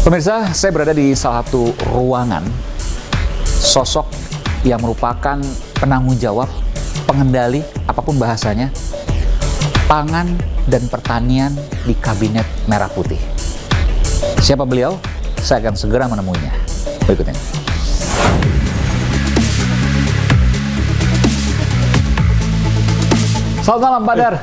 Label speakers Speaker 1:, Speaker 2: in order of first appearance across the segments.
Speaker 1: Pemirsa, saya berada di salah satu ruangan sosok yang merupakan penanggung jawab, pengendali, apapun bahasanya, pangan dan pertanian di Kabinet Merah Putih. Siapa beliau? Saya akan segera menemuinya. Berikut ini. Selamat malam, Pak Dar.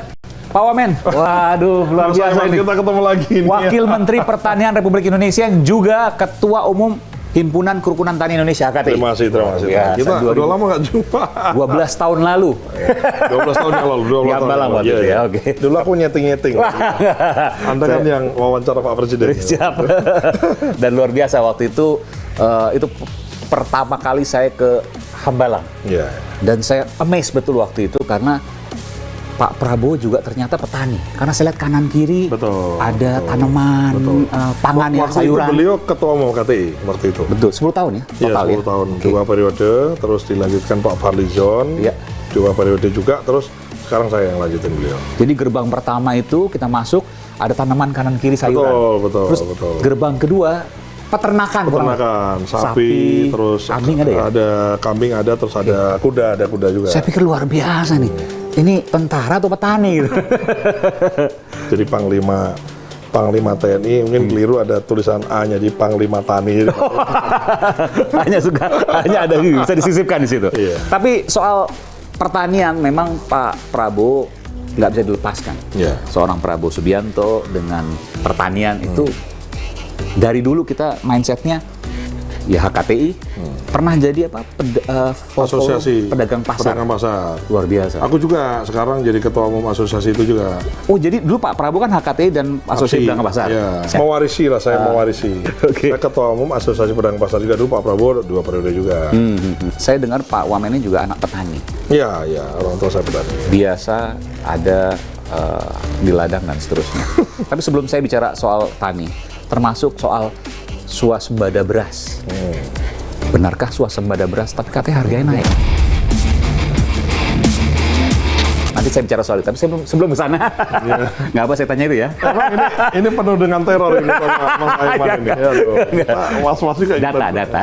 Speaker 1: Pak Wamen. Waduh, luar biasa ini.
Speaker 2: Kita ketemu lagi nih.
Speaker 1: Wakil Menteri Pertanian Republik Indonesia yang juga Ketua Umum Himpunan Kerukunan Tani Indonesia, HKTI.
Speaker 2: Terima kasih.
Speaker 1: Ya,
Speaker 2: Kita udah lama nggak jumpa.
Speaker 1: 12 tahun lalu.
Speaker 2: 12 tahun yang lalu. 12
Speaker 1: Di
Speaker 2: tahun
Speaker 1: Ambalang
Speaker 2: yang lalu.
Speaker 1: waktu itu ya, oke.
Speaker 2: Dulu aku nyeting-nyeting. Anda kan yang wawancara Pak Presiden.
Speaker 1: Siap. Dan luar biasa waktu itu pertama kali saya ke Hambalang.
Speaker 2: Iya.
Speaker 1: Dan saya amazed betul waktu itu karena Pak Prabowo juga ternyata petani. Karena saya lihat kanan kiri ada tanaman, pangan ya,
Speaker 2: Waktu
Speaker 1: sayuran.
Speaker 2: itu beliau Ketua Umum KTI waktu itu.
Speaker 1: Betul, 10 tahun ya
Speaker 2: Iya,
Speaker 1: total
Speaker 2: 10 tahun.
Speaker 1: Oke.
Speaker 2: 2 periode, terus dilanjutkan Pak Fadlizon.
Speaker 1: Iya.
Speaker 2: 2 periode juga, terus sekarang saya yang lanjutin beliau.
Speaker 1: Jadi gerbang pertama itu kita masuk, ada tanaman kanan kiri sayuran.
Speaker 2: Betul.
Speaker 1: Terus gerbang kedua peternakan.
Speaker 2: Sapi, terus
Speaker 1: kambing ada ya?
Speaker 2: Ada kambing ada, terus ada kuda juga.
Speaker 1: Saya pikir luar biasa nih. Ini tentara atau petani gitu.
Speaker 2: Jadi Panglima TNI mungkin keliru ada tulisan A-nya di Panglima Tani.
Speaker 1: hanya ada bisa disisipkan di situ.
Speaker 2: Iya.
Speaker 1: Tapi soal pertanian memang Pak Prabowo nggak bisa dilepaskan.
Speaker 2: Iya.
Speaker 1: Seorang Prabowo Subianto dengan pertanian itu dari dulu kita mindsetnya ya HKTI pernah jadi apa
Speaker 2: Asosiasi
Speaker 1: pedagang pasar. Luar biasa.
Speaker 2: Aku juga sekarang jadi ketua umum asosiasi itu juga.
Speaker 1: Oh, jadi dulu Pak Prabowo kan HKTI dan Asosiasi Pedagang Pasar.
Speaker 2: Ya, mewarisi lah, saya mewarisi.
Speaker 1: Oke.
Speaker 2: Saya ketua umum asosiasi pedagang pasar juga dulu, Pak Prabowo 2 periode juga.
Speaker 1: Saya dengar Pak Wamen ini juga anak petani.
Speaker 2: Iya, orang tua saya petani.
Speaker 1: Biasa ada di ladang dan seterusnya. Tapi sebelum saya bicara soal tani, termasuk soal swasembada beras. Benarkah swasembada beras? Tapi katanya harganya naik. Nanti saya bicara soal itu. Tapi sebelum ke sana, nggak apa saya tanya itu ya.
Speaker 2: Emang ini penuh dengan teror ini sama Mas Aiman ini. Ya, was-was juga.
Speaker 1: Data.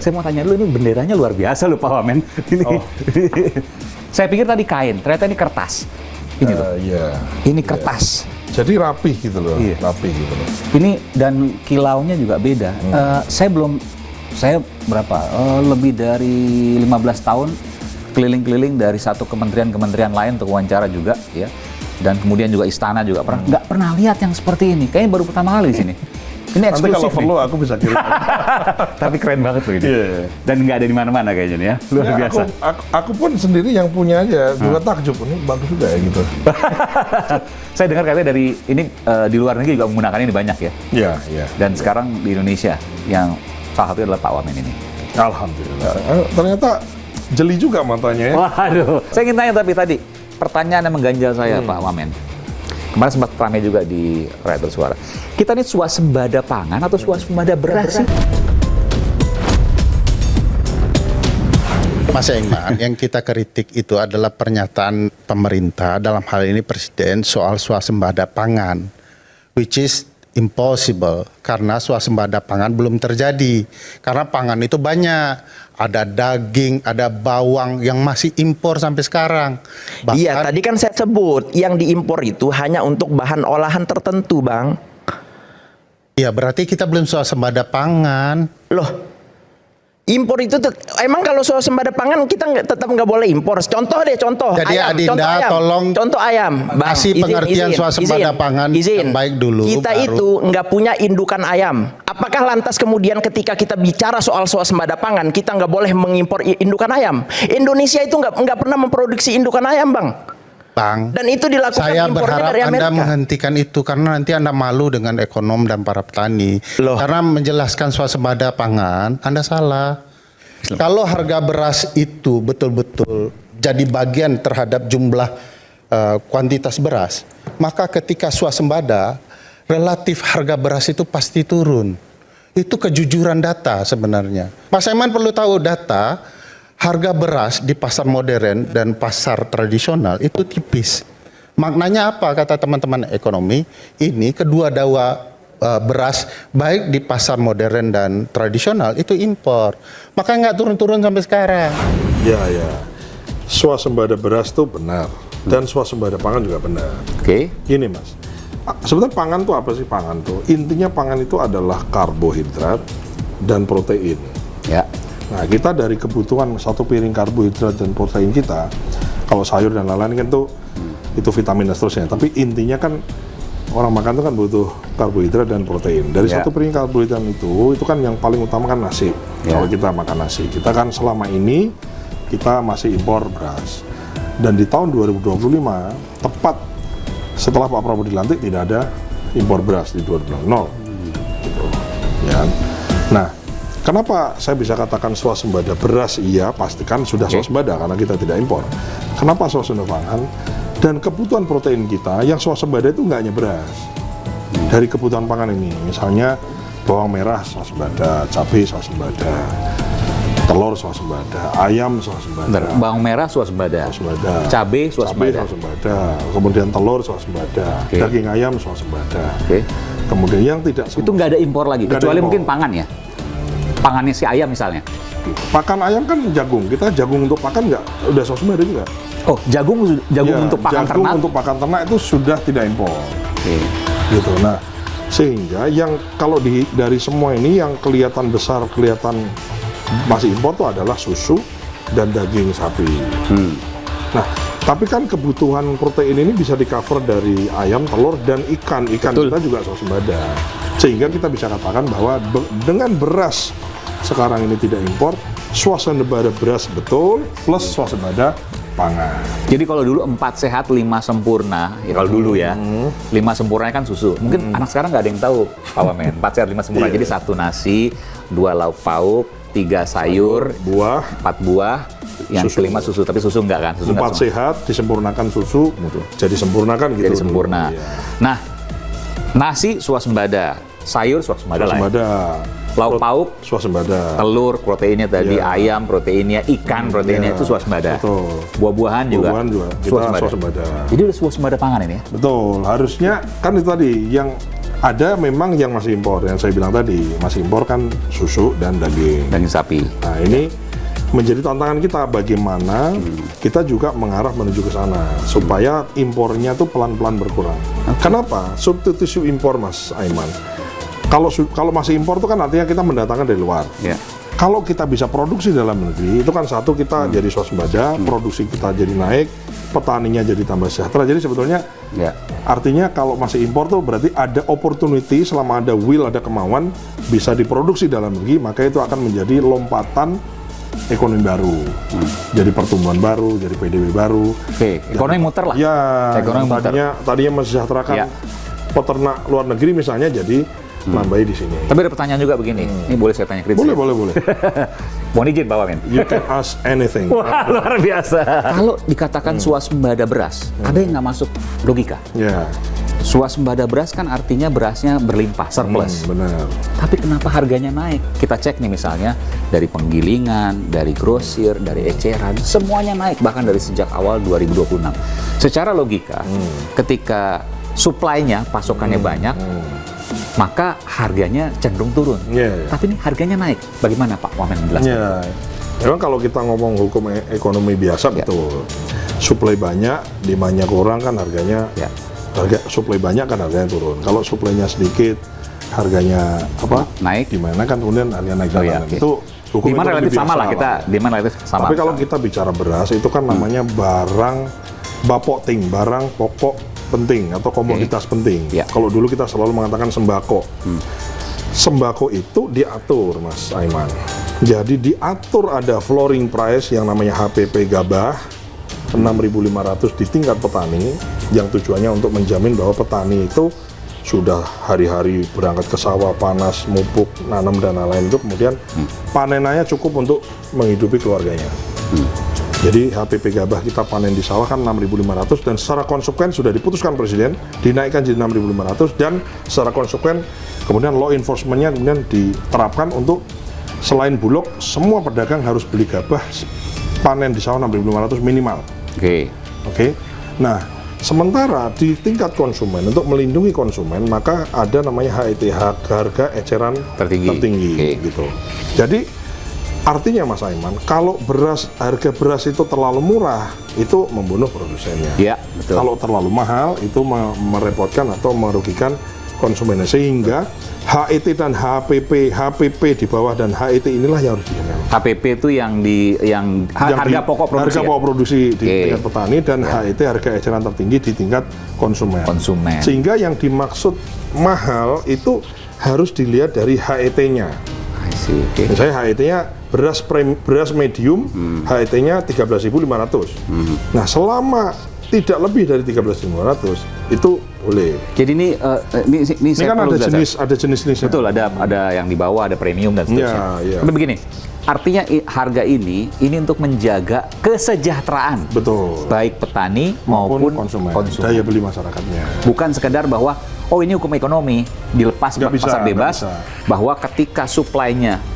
Speaker 1: Saya mau tanya dulu, ini benderanya luar biasa loh Pak Wamen. Saya pikir tadi kain, ternyata ini kertas. Ini loh. Ini kertas.
Speaker 2: Jadi rapih gitu loh.
Speaker 1: Iya.
Speaker 2: Rapih gitu loh.
Speaker 1: Ini dan kilaunya juga beda. Saya berapa? Lebih dari 15 tahun keliling-keliling dari satu kementerian lain untuk wawancara juga, ya. Dan kemudian juga istana juga nggak pernah lihat yang seperti ini. Kayaknya baru pertama kali di sini. Ini eksklusif.
Speaker 2: Nanti kalau perlu aku bisa kirim.
Speaker 1: Tapi keren banget loh ini.
Speaker 2: Iya.
Speaker 1: Dan nggak ada di mana-mana kayaknya nih ya. Luar biasa.
Speaker 2: Aku pun sendiri yang punya aja juga takjub. Ini bagus juga ya gitu.
Speaker 1: Saya dengar katanya dari ini di luar negeri juga menggunakan ini banyak ya.
Speaker 2: Iya.
Speaker 1: Dan sekarang di Indonesia yang salah satu adalah Pak Wamen ini.
Speaker 2: Alhamdulillah. Ternyata jeli juga matanya ya.
Speaker 1: Waduh. Saya ingin tanya tapi tadi pertanyaan yang mengganjal saya Pak Wamen. Kemarin sempat ramai juga di Rakyat Bersuara. Kita ini swasembada pangan atau swasembada beras sih?
Speaker 3: Mas Engman, yang kita kritik itu adalah pernyataan pemerintah, dalam hal ini Presiden, soal swasembada pangan, which is impossible, karena swasembada pangan belum terjadi. Karena pangan itu banyak, ada daging, ada bawang yang masih impor sampai sekarang.
Speaker 4: Iya, tadi kan saya sebut, yang diimpor itu hanya untuk bahan olahan tertentu, Bang.
Speaker 3: Iya, berarti kita belum swasembada pangan.
Speaker 4: Loh, impor itu emang kalau swasembada pangan kita tetap nggak boleh impor. Contoh.
Speaker 3: Jadi
Speaker 4: ayam,
Speaker 3: Adinda tolong
Speaker 4: contoh ayam. Bang,
Speaker 3: kasih pengertian swasembada pangan yang baik dulu.
Speaker 4: Kita itu nggak punya indukan ayam. Apakah lantas kemudian ketika kita bicara soal swasembada pangan kita nggak boleh mengimpor indukan ayam? Indonesia itu nggak pernah memproduksi indukan ayam, Bang. Dan itu dilakukan
Speaker 3: saya
Speaker 4: impornya
Speaker 3: berharap
Speaker 4: dari Amerika.
Speaker 3: Anda menghentikan itu karena nanti Anda malu dengan ekonom dan para petani. Karena menjelaskan swasembada pangan, Anda salah. Kalau harga beras itu betul-betul jadi bagian terhadap jumlah kuantitas beras, maka ketika swasembada, relatif harga beras itu pasti turun. Itu kejujuran data sebenarnya. Mas Aiman perlu tahu data. Harga beras di pasar modern dan pasar tradisional itu tipis. Maknanya apa kata teman-teman ekonomi? Ini kedua beras baik di pasar modern dan tradisional itu impor. Makanya nggak turun-turun sampai sekarang.
Speaker 2: Ya. Swasembada beras itu benar dan swasembada pangan juga benar.
Speaker 1: Oke.
Speaker 2: Gini Mas, sebenarnya pangan itu apa sih pangan tuh? Intinya pangan itu adalah karbohidrat dan protein.
Speaker 1: Ya.
Speaker 2: Nah, kita dari kebutuhan satu piring karbohidrat dan protein kita, kalau sayur dan lain-lain kan tuh itu vitamin dan seterusnya. Tapi intinya kan orang makan itu kan butuh karbohidrat dan protein. Dari
Speaker 1: Ya.
Speaker 2: satu piring karbohidrat itu kan yang paling utama kan nasi.
Speaker 1: Ya.
Speaker 2: Kalau kita makan nasi, kita kan selama ini kita masih impor beras. Dan di tahun 2025, tepat setelah Pak Prabowo dilantik tidak ada impor beras di 2020. Nol. Gitu. Ya. Nah, kenapa saya bisa katakan swasembada beras iya, pastikan sudah swasembada karena kita tidak impor. Kenapa swasembada pangan? Dan kebutuhan protein kita yang swasembada itu nggak hanya beras. Dari kebutuhan pangan ini, misalnya bawang merah swasembada, cabai swasembada, telur swasembada, ayam swasembada.
Speaker 1: Bentar, bawang merah swasembada,
Speaker 2: Swasembada.
Speaker 1: cabai swasembada.
Speaker 2: Kemudian telur swasembada,
Speaker 1: Oke.
Speaker 2: daging ayam swasembada.
Speaker 1: Oke.
Speaker 2: Kemudian yang tidak
Speaker 1: Itu nggak ada impor lagi,
Speaker 2: Nggak ada
Speaker 1: kecuali
Speaker 2: impor.
Speaker 1: mungkin pangan ya. Pangannya si ayam misalnya.
Speaker 2: pakan ayam kan jagung. Kita jagung untuk pakan nggak udah swasembada juga.
Speaker 1: Oh, jagung
Speaker 2: Ya,
Speaker 1: untuk pakan
Speaker 2: jagung
Speaker 1: ternak.
Speaker 2: untuk pakan ternak itu sudah tidak impor.
Speaker 1: Oke.
Speaker 2: Gitu. Nah, sehingga yang kalau dari semua ini yang kelihatan besar, kelihatan masih impor itu adalah susu dan daging sapi. Nah, tapi kan kebutuhan protein ini bisa di-cover dari ayam, telur, dan ikan. Ikan
Speaker 1: Betul.
Speaker 2: kita juga swasembada. Sehingga kita bisa katakan bahwa dengan beras sekarang ini tidak impor, swasembada beras betul, plus swasembada pangan.
Speaker 1: Jadi kalau dulu 4 sehat 5 sempurna, ya kalau dulu ya, 5 sempurna kan susu. Mungkin anak sekarang nggak ada yang tahu, Pak Wamen. 4 sehat 5 sempurna.
Speaker 2: Iya.
Speaker 1: Jadi 1 nasi, 2 lauk pauk, 3 sayur,
Speaker 2: Buah,
Speaker 1: 4 buah, yang
Speaker 2: Susu.
Speaker 1: kelima susu. Tapi susu nggak kan? Susu nggak
Speaker 2: 4
Speaker 1: semua.
Speaker 2: sehat disempurnakan susu,
Speaker 1: Betul.
Speaker 2: jadi sempurnakan gitu.
Speaker 1: Jadi
Speaker 2: dulu.
Speaker 1: sempurna.
Speaker 2: Iya.
Speaker 1: Nah, nasi swasembada, sayur swasembada lah. Ya.
Speaker 2: Swasembada.
Speaker 1: Lauk pauk,
Speaker 2: Swasembada.
Speaker 1: telur proteinnya tadi,
Speaker 2: Iya.
Speaker 1: ayam proteinnya, ikan proteinnya
Speaker 2: Iya,
Speaker 1: itu swasembada.
Speaker 2: betul.
Speaker 1: Buah-buahan juga,
Speaker 2: Buah-buahan juga kita swasembada.
Speaker 1: Jadi udah swasembada pangan ini ya?
Speaker 2: Betul, harusnya kan itu tadi yang ada memang yang masih impor, yang saya bilang tadi masih impor kan susu dan daging.
Speaker 1: Daging sapi.
Speaker 2: Nah ini menjadi tantangan kita bagaimana kita juga mengarah menuju ke sana supaya impornya tuh pelan-pelan berkurang. Kenapa? Substitusi impor Mas Aiman. Kalau masih impor itu kan artinya kita mendatangkan dari luar.
Speaker 1: Ya.
Speaker 2: Kalau kita bisa produksi dalam negeri, itu kan satu kita jadi swasembada, produksi kita jadi naik, petaninya jadi tambah sejahtera. Jadi sebetulnya
Speaker 1: Ya.
Speaker 2: artinya kalau masih impor tuh berarti ada opportunity, selama ada will, ada kemauan, bisa diproduksi dalam negeri, maka itu akan menjadi lompatan ekonomi baru. Jadi pertumbuhan baru, jadi PDB baru.
Speaker 1: Oke, ekonomi muter lah.
Speaker 2: Ya,
Speaker 1: Ekonomi muter.
Speaker 2: tadinya mensejahterakan
Speaker 1: Ya.
Speaker 2: peternak luar negeri misalnya, jadi nambahi di sini.
Speaker 1: Tapi ada pertanyaan juga begini. Ini boleh saya tanya kritis?
Speaker 2: Boleh.
Speaker 1: Mohon izin Pak Wamen.
Speaker 2: You can ask anything.
Speaker 1: Wah, luar biasa. Kalau dikatakan swasembada beras, ada yang nggak masuk logika.
Speaker 2: Ya,
Speaker 1: Swasembada beras kan artinya berasnya berlimpah, surplus.
Speaker 2: benar.
Speaker 1: Tapi kenapa harganya naik? Kita cek nih misalnya dari penggilingan, dari grosir, dari eceran, semuanya naik bahkan dari sejak awal 2026. Secara logika, ketika supply-nya, pasokannya banyak, maka harganya cenderung turun.
Speaker 2: Iya.
Speaker 1: Tapi ini harganya naik. Bagaimana Pak Wamen menjelaskan?
Speaker 2: Ya, memang kalau kita ngomong hukum ekonomi biasa
Speaker 1: Ya.
Speaker 2: betul. Supply banyak, demand-nya kurang kan harganya.
Speaker 1: Ya.
Speaker 2: Supply banyak kan harganya turun. Kalau supply-nya sedikit, harganya
Speaker 1: Naik.
Speaker 2: Gimana kan kemudian harganya naik.
Speaker 1: Oh iya, oke.
Speaker 2: Itu hukum
Speaker 1: Demand
Speaker 2: ekonomi
Speaker 1: relatif sama
Speaker 2: biasa
Speaker 1: lah kita, demand relatif sama.
Speaker 2: Tapi kalau kita bicara beras itu kan namanya barang bapokting, barang pokok penting atau komoditas penting.
Speaker 1: Ya.
Speaker 2: Kalau dulu kita selalu mengatakan sembako. Sembako itu diatur, Mas Aiman. Jadi diatur ada flooring price yang namanya HPP gabah 6.500 di tingkat petani, yang tujuannya untuk menjamin bahwa petani itu sudah hari-hari berangkat ke sawah, panas, mupuk, nanam dan lain-lain, itu kemudian panenannya cukup untuk menghidupi keluarganya. Jadi HPP gabah kita panen di sawah kan 6.500 dan secara konsekuen sudah diputuskan Presiden dinaikkan jadi 6.500 dan secara konsekuen kemudian law enforcement-nya kemudian diterapkan untuk selain Bulog semua pedagang harus beli gabah panen di sawah 6.500 minimal.
Speaker 1: Oke.
Speaker 2: Oke. Nah, Sementara di tingkat konsumen, untuk melindungi konsumen, maka ada namanya HET, harga eceran tertinggi
Speaker 1: Oke.
Speaker 2: gitu. Jadi artinya Mas Aiman, kalau harga beras itu terlalu murah, itu membunuh produsennya.
Speaker 1: Ya, betul.
Speaker 2: Kalau terlalu mahal, itu merepotkan atau merugikan konsumennya. Sehingga HET dan HPP di bawah dan HET inilah yang harus dijaga.
Speaker 1: HPP itu yang harga pokok produksi.
Speaker 2: Harga pokok produksi di
Speaker 1: Oke.
Speaker 2: tingkat petani, dan HET harga eceran tertinggi di tingkat konsumen. Sehingga yang dimaksud mahal itu harus dilihat dari HET-nya.
Speaker 1: I see, oke.
Speaker 2: Misalnya HET-nya beras medium, HET-nya 13.500. Nah, selama tidak lebih dari 13.500 itu boleh.
Speaker 1: Jadi ini saya
Speaker 2: kan
Speaker 1: perlu
Speaker 2: ada
Speaker 1: jelaskan.
Speaker 2: jenis-jenisnya.
Speaker 1: Betul, ada yang di bawah, ada premium dan seterusnya.
Speaker 2: Ya.
Speaker 1: Tapi begini, artinya harga ini untuk menjaga kesejahteraan
Speaker 2: Betul.
Speaker 1: baik petani maupun konsumen.
Speaker 2: Daya beli masyarakatnya.
Speaker 1: Bukan sekedar bahwa ini hukum ekonomi dilepas
Speaker 2: Nggak bisa,
Speaker 1: pasar bebas,
Speaker 2: nggak bisa.
Speaker 1: bahwa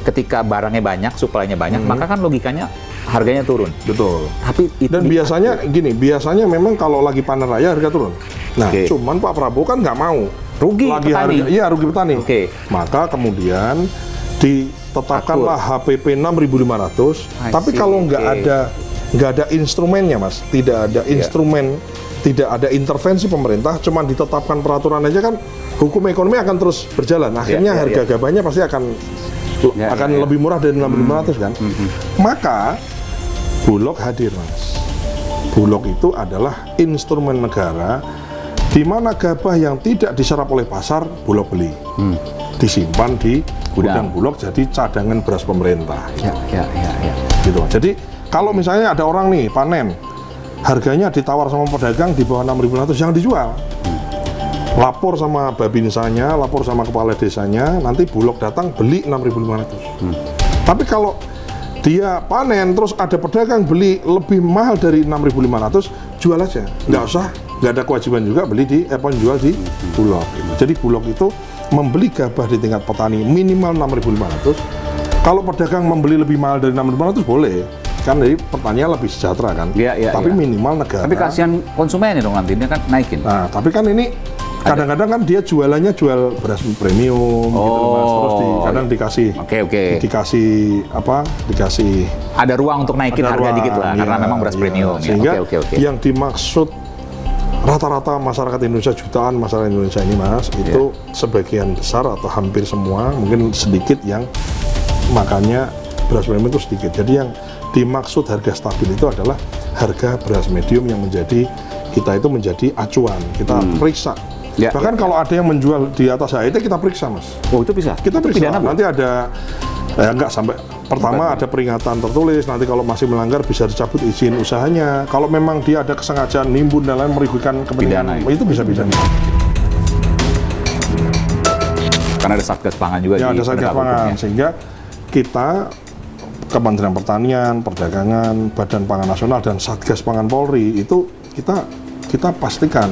Speaker 1: ketika barangnya banyak, supply-nya banyak, maka kan logikanya harganya turun.
Speaker 2: Betul.
Speaker 1: Tapi itu
Speaker 2: Dan biasanya memang kalau lagi panen raya harga turun. Nah,
Speaker 1: Oke.
Speaker 2: cuman Pak Prabowo kan nggak mau.
Speaker 1: Rugi
Speaker 2: lagi
Speaker 1: petani.
Speaker 2: Rugi petani.
Speaker 1: Oke.
Speaker 2: Maka kemudian ditetapkanlah HPP 6.500. Tapi
Speaker 1: see,
Speaker 2: kalau nggak
Speaker 1: oke.
Speaker 2: ada instrumennya, Mas, tidak ada instrumen, tidak ada intervensi pemerintah, cuman ditetapkan peraturan aja kan, hukum ekonomi akan terus berjalan. Akhirnya harga gabahnya pasti akan lebih murah dari 6.500 kan. Maka Bulog hadir, Mas. Bulog itu adalah instrumen negara di mana gabah yang tidak diserap oleh pasar, Bulog beli. Disimpan di gudang Bulog jadi cadangan beras pemerintah.
Speaker 1: Ya.
Speaker 2: Gitu. Jadi kalau misalnya ada orang nih panen, harganya ditawar sama pedagang di bawah 6.500, yang dijual. Lapor sama babinsanya, lapor sama kepala desanya, nanti Bulog datang beli 6.500. Tapi kalau dia panen terus ada pedagang beli lebih mahal dari 6.500, jual aja. Nggak ada kewajiban juga beli jual di Bulog. Jadi Bulog itu membeli gabah di tingkat petani minimal 6.500. Kalau pedagang membeli lebih mahal dari 6.500 boleh. Kan jadi pertanian lebih sejahtera kan. Tapi minimal negara.
Speaker 1: Tapi kasihan konsumennya dong, nanti dia kan naikin.
Speaker 2: Nah, tapi kan ini kadang-kadang kan dia jualannya jual beras premium gitu Mas. Terus kadang dikasih dikasih
Speaker 1: ada ruang untuk naikin harga dikit lah, karena memang beras premium.
Speaker 2: Sehingga
Speaker 1: Oke.
Speaker 2: yang dimaksud rata-rata masyarakat Indonesia, jutaan masyarakat Indonesia ini, Mas, itu sebagian besar atau hampir semua, mungkin sedikit yang makannya beras premium itu sedikit. Jadi yang dimaksud harga stabil itu adalah harga beras medium yang menjadi acuan. Kita periksa. Bahkan kalau ada yang menjual di atas HET, kita periksa, Mas.
Speaker 1: Oh, itu bisa?
Speaker 2: Kita periksa.
Speaker 1: Pidana,
Speaker 2: nanti ada nggak sampai pertama ada peringatan tertulis. Nanti kalau masih melanggar bisa dicabut izin usahanya. Kalau memang dia ada kesengajaan nimbun dan lain merugikan kepentingan, itu bisa pidana.
Speaker 1: Karena ada Satgas Pangan juga.
Speaker 2: Ya, ada Satgas Pangan. Sehingga kita, Kementerian Pertanian, Perdagangan, Badan Pangan Nasional, dan Satgas Pangan Polri itu kita pastikan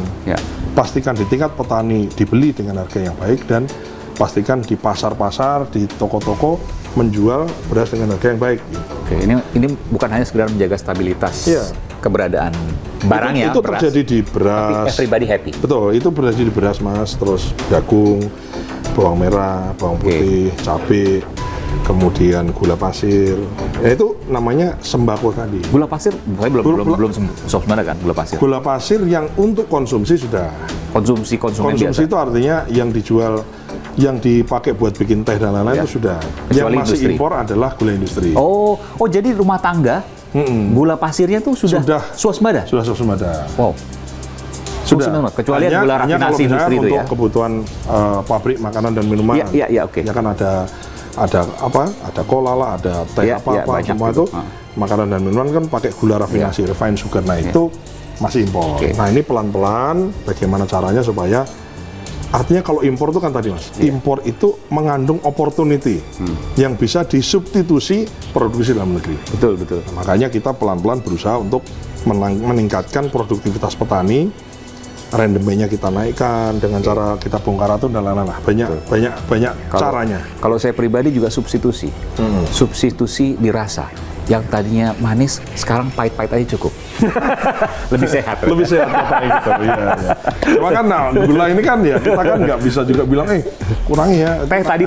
Speaker 2: di tingkat petani dibeli dengan harga yang baik, dan pastikan di pasar-pasar, di toko-toko menjual beras dengan harga yang baik.
Speaker 1: Oke, ini bukan hanya sekedar menjaga stabilitas keberadaan barangnya.
Speaker 2: Itu terjadi di beras.
Speaker 1: Tapi everybody happy.
Speaker 2: Betul, itu terjadi di beras, Mas. Terus jagung, bawang merah, bawang putih, cabai, kemudian gula pasir. Itu namanya sembako tadi.
Speaker 1: Gula pasir, belum swasembada kan gula pasir.
Speaker 2: Gula pasir yang untuk konsumsi sudah.
Speaker 1: Konsumsi biasa.
Speaker 2: Itu artinya yang dijual, yang dipakai buat bikin teh dan lain-lain itu sudah.
Speaker 1: Kecuali
Speaker 2: yang masih
Speaker 1: industri.
Speaker 2: impor adalah gula industri.
Speaker 1: Oh, jadi rumah tangga gula pasirnya tuh sudah swasembada.
Speaker 2: Sudah swasembada.
Speaker 1: Wow.
Speaker 2: Sudah.
Speaker 1: Kecuali gula rafinasi industri itu
Speaker 2: untuk kebutuhan pabrik makanan dan minuman.
Speaker 1: Iya, oke.
Speaker 2: Ya kan ada cola lah, ada teh semua
Speaker 1: gitu.
Speaker 2: itu makanan dan minuman kan pakai gula rafinasi, refined sugar. Nah, itu masih impor. Nah, ini pelan-pelan bagaimana caranya supaya, artinya kalau impor itu kan tadi, Mas, impor itu mengandung opportunity yang bisa disubstitusi produksi dalam negeri.
Speaker 1: Betul.
Speaker 2: Nah, makanya kita pelan-pelan berusaha untuk meningkatkan produktivitas petani. Rendemennya kita naikkan dengan cara kita bongkar ratu dan lain-lain. Banyak caranya.
Speaker 1: Kalau saya pribadi juga substitusi. Substitusi dirasa. Yang tadinya manis sekarang pahit-pahit aja cukup. Lebih sehat.
Speaker 2: Lebih sehat katanya gitu. Iya, iya. Cuma kan nah, gula ini kan ya kita kan nggak bisa juga bilang kurangi ya.
Speaker 1: Teh tadi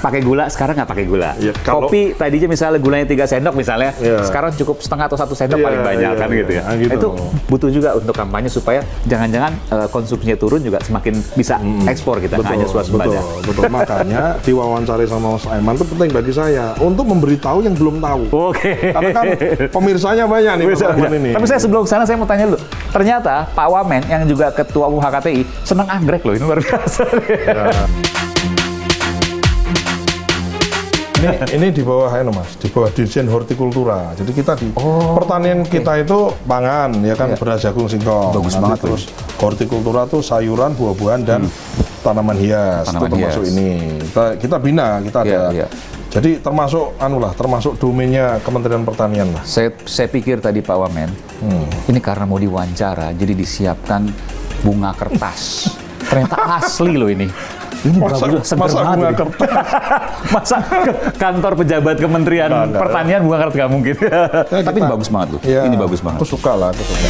Speaker 1: pakai gula, sekarang nggak pakai gula.
Speaker 2: Iya, kalau-
Speaker 1: Kopi tadinya misalnya gulanya 3 sendok misalnya,
Speaker 2: Iya.
Speaker 1: sekarang cukup setengah atau 1 sendok
Speaker 2: Iya,
Speaker 1: paling banyak
Speaker 2: iya,
Speaker 1: kan
Speaker 2: iya,
Speaker 1: gitu ya.
Speaker 2: iya, gitu.
Speaker 1: Itu butuh juga untuk kampanye supaya jangan-jangan konsumsinya turun juga semakin bisa ekspor kita, nggak hanya swasembada.
Speaker 2: Betul. Makanya diwawancari sama Mas Aiman itu penting bagi saya untuk memberitahu yang belum tahu.
Speaker 1: Oke.
Speaker 2: Karena kan pemirsanya banyak nih Mas Aiman ini.
Speaker 1: Tapi saya sebelum sana saya mau tanya dulu. Ternyata Pak Wamen yang juga ketua umum HKTI senang anggrek loh, ini luar biasa.
Speaker 2: Ini di bawah Mas, di bawah Dirjen Hortikultura. Jadi kita di pertanian kita itu pangan ya kan, beras, jagung, singkong.
Speaker 1: Bagus
Speaker 2: Nanti
Speaker 1: banget,
Speaker 2: terus hortikultura tuh sayuran, buah-buahan dan tanaman hias.
Speaker 1: Tanaman
Speaker 2: itu termasuk
Speaker 1: hias.
Speaker 2: ini. Kita bina, kita ada.
Speaker 1: Iya.
Speaker 2: Jadi termasuk termasuk domainnya Kementerian Pertanian lah.
Speaker 1: Saya pikir tadi Pak Wamen, ini karena mau diwawancara, jadi disiapkan bunga kertas. Ternyata asli loh ini. Ini bagus, seger
Speaker 2: masa
Speaker 1: banget
Speaker 2: bunga
Speaker 1: ini.
Speaker 2: kertas?
Speaker 1: Masa ke kantor pejabat Kementerian
Speaker 2: Nggak.
Speaker 1: Pertanian bunga kertas nggak mungkin. Tapi ini
Speaker 2: kita-
Speaker 1: bagus banget loh.
Speaker 2: Ya,
Speaker 1: Ini bagus banget.
Speaker 2: Aku suka lah, aku suka.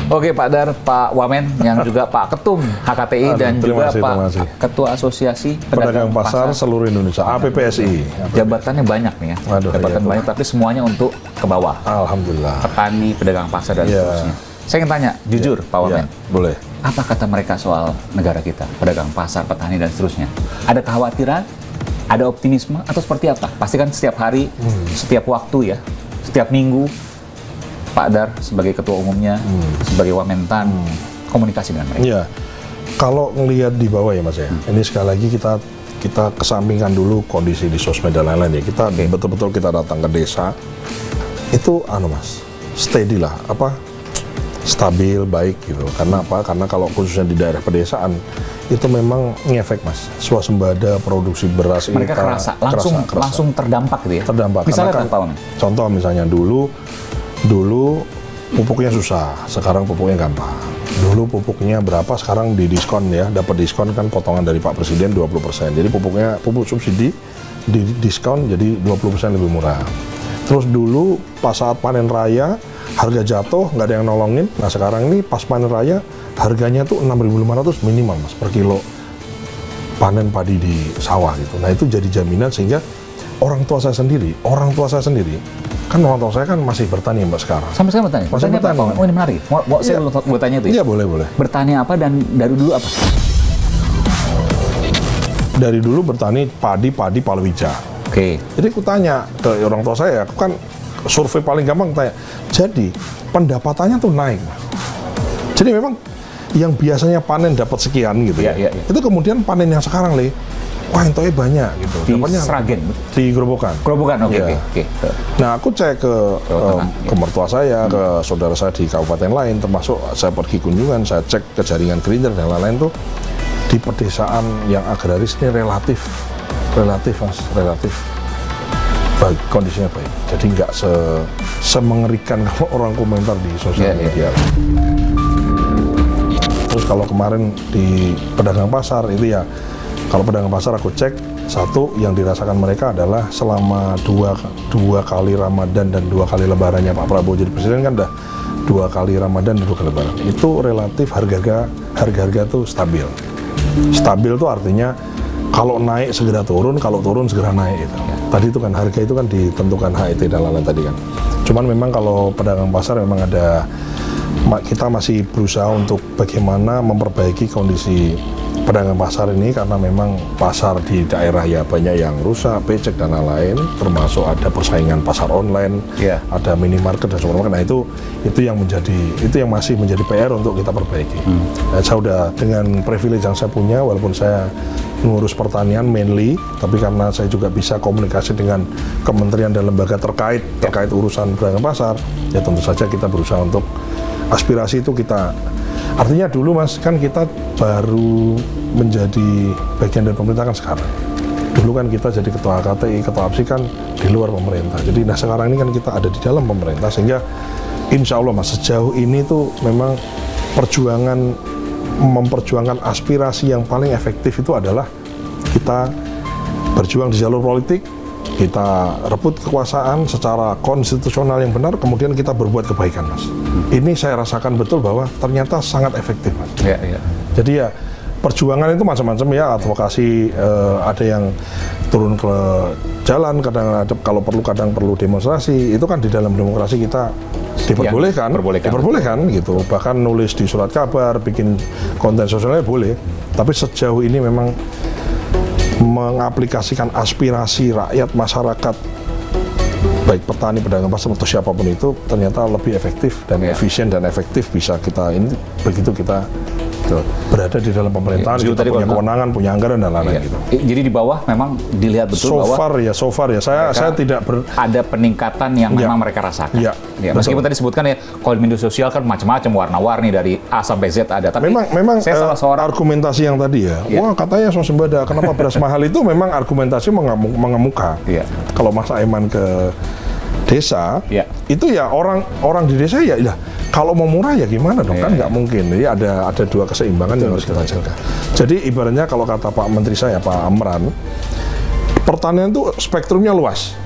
Speaker 1: Oke Pak Dar, Pak Wamen, yang juga Pak Ketum HKTI dan
Speaker 2: terima
Speaker 1: juga
Speaker 2: kasih,
Speaker 1: Pak
Speaker 2: terima kasih.
Speaker 1: Ketua Asosiasi
Speaker 2: Pedagang Pasar seluruh Indonesia, APPSI.
Speaker 1: Jabatannya banyak nih ya,
Speaker 2: Waduh,
Speaker 1: jabatan
Speaker 2: iya.
Speaker 1: banyak, tapi semuanya untuk ke bawah.
Speaker 2: Alhamdulillah.
Speaker 1: Petani, pedagang pasar dan
Speaker 2: Iya.
Speaker 1: seterusnya. Saya ingin tanya, jujur Pak Wamen,
Speaker 2: Ya, boleh.
Speaker 1: apa kata mereka soal negara kita, pedagang pasar, petani dan seterusnya? Ada kekhawatiran, ada optimisme atau seperti apa? Pasti kan setiap hari, setiap waktu ya, setiap minggu, Pak Dar sebagai ketua umumnya, sebagai Wamentan, komunikasi dengan mereka.
Speaker 2: Iya. Kalau ngelihat di bawah ya Mas ya, ini sekali lagi kita kesampingkan dulu kondisi di sosmed dan lain-lain ya. Kita betul-betul kita datang ke desa, itu Mas, steady lah, stabil, baik gitu. Karena apa? Karena kalau khususnya di daerah pedesaan, itu memang ngefek Mas. Swasembada, produksi beras
Speaker 1: Mereka
Speaker 2: kita
Speaker 1: kerasa, langsung terdampak gitu ya?
Speaker 2: terdampak.
Speaker 1: Misalnya
Speaker 2: Karena
Speaker 1: apa Pak Wamen?
Speaker 2: Contoh misalnya dulu pupuknya susah, sekarang pupuknya gampang. Dulu pupuknya berapa, sekarang di diskon ya, dapat diskon kan potongan dari Pak Presiden 20%. Jadi pupuk subsidi di diskon jadi 20% lebih murah. Terus dulu pas saat panen raya harga jatuh, nggak ada yang nolongin. Nah sekarang ini pas panen raya harganya tuh 6.500 minimal Mas per kilo panen padi di sawah gitu. Nah itu jadi jaminan sehingga orang tua saya sendiri kan orang tua saya kan masih bertani Mbak sekarang.
Speaker 1: Sampai saya bertanya,
Speaker 2: Masih
Speaker 1: bertanya apa,
Speaker 2: bertani.
Speaker 1: Pak Wamen? Oh ini menarik, saya mau tanya itu ya?
Speaker 2: Iya boleh.
Speaker 1: Bertani apa dan dari dulu apa?
Speaker 2: Dari dulu bertani padi palawija.
Speaker 1: Oke.
Speaker 2: Jadi aku tanya ke orang tua saya, aku kan survei paling gampang tanya. Jadi pendapatannya tuh naik. Jadi memang yang biasanya panen dapat sekian gitu
Speaker 1: Iya.
Speaker 2: itu kemudian panen yang sekarang wah entoke banyak gitu.
Speaker 1: Di
Speaker 2: Dapatnya
Speaker 1: Sragen?
Speaker 2: di Gerobokan.
Speaker 1: Gerobokan, oke.
Speaker 2: Iya.
Speaker 1: Oke.
Speaker 2: Nah, aku cek ke mertua saya, ke saudara saya di kabupaten lain, termasuk saya pergi kunjungan, saya cek ke jaringan Greener dan lain-lain tuh di pedesaan yang agraris ini relatif Mas, baik, kondisinya baik. Jadi nggak semengerikan kalau orang komentar di sosial media. Terus kalau kemarin di pedagang pasar itu ya, kalau pedagang pasar aku cek, satu yang dirasakan mereka adalah selama dua kali Ramadan dan 2 kali Lebarannya Pak Prabowo jadi presiden kan udah 2 kali Ramadan dan 2 kali Lebaran. Itu relatif harga-harga tuh stabil. Stabil tuh artinya kalau naik segera turun, kalau turun segera naik gitu. Tadi itu kan harga itu kan ditentukan HET dan lain-lain tadi kan. Cuman memang kalau pedagang pasar memang kita masih berusaha untuk bagaimana memperbaiki kondisi pedagang pasar ini karena memang pasar di daerah ya banyak yang rusak, becek dan lain-lain, termasuk ada persaingan pasar online, ada minimarket dan supermarket. Nah itu yang masih menjadi PR untuk kita perbaiki. Nah, saya udah dengan privilege yang saya punya, walaupun saya mengurus pertanian mainly, tapi karena saya juga bisa komunikasi dengan kementerian dan lembaga terkait urusan pedagang pasar, ya tentu saja kita berusaha untuk aspirasi itu kita. Artinya dulu Mas, kan kita baru menjadi bagian dari pemerintah kan sekarang. Dulu kan kita jadi ketua HKTI, ketua APSI kan di luar pemerintah. Jadi sekarang ini kan kita ada di dalam pemerintah, sehingga insya Allah Mas, sejauh ini tuh memang memperjuangkan aspirasi yang paling efektif itu adalah kita berjuang di jalur politik, kita rebut kekuasaan secara konstitusional yang benar, kemudian kita berbuat kebaikan, Mas. Ini saya rasakan betul bahwa ternyata sangat efektif, Mas. Jadi ya perjuangan itu macam-macam ya, advokasi, ada yang turun ke jalan, kadang ada kalau perlu, kadang perlu demonstrasi. Itu kan di dalam demokrasi kita diperbolehkan gitu. Bahkan nulis di surat kabar, bikin konten sosialnya boleh. Tapi sejauh ini memang mengaplikasikan aspirasi rakyat, masyarakat, baik petani, pedagang pasar atau siapapun itu, ternyata lebih efektif dan efisien dan efektif bisa kita ini begitu kita berada di dalam pemerintahan, kita punya kewenangan, punya anggaran dan lain-lain gitu.
Speaker 1: Jadi di bawah memang dilihat betul bahwa
Speaker 2: so far ya saya tidak
Speaker 1: ada peningkatan yang memang mereka rasakan. Meskipun tadi disebutkan ya, kalau di media sosial kan macam-macam, warna-warni dari A sampai Z ada. Tapi
Speaker 2: memang
Speaker 1: saya salah seorang
Speaker 2: argumentasi yang tadi ya, wah katanya swasembada, kenapa beras mahal itu memang argumentasi mengemuka. Kalau Mas Aiman ke desa, itu ya orang di desa ya, kalau mau murah ya gimana dong, kan nggak mungkin. Jadi ada dua keseimbangan yang harus kita jaga. Jadi ibaratnya kalau kata Pak Menteri saya, Pak Amran, pertanian itu spektrumnya luas.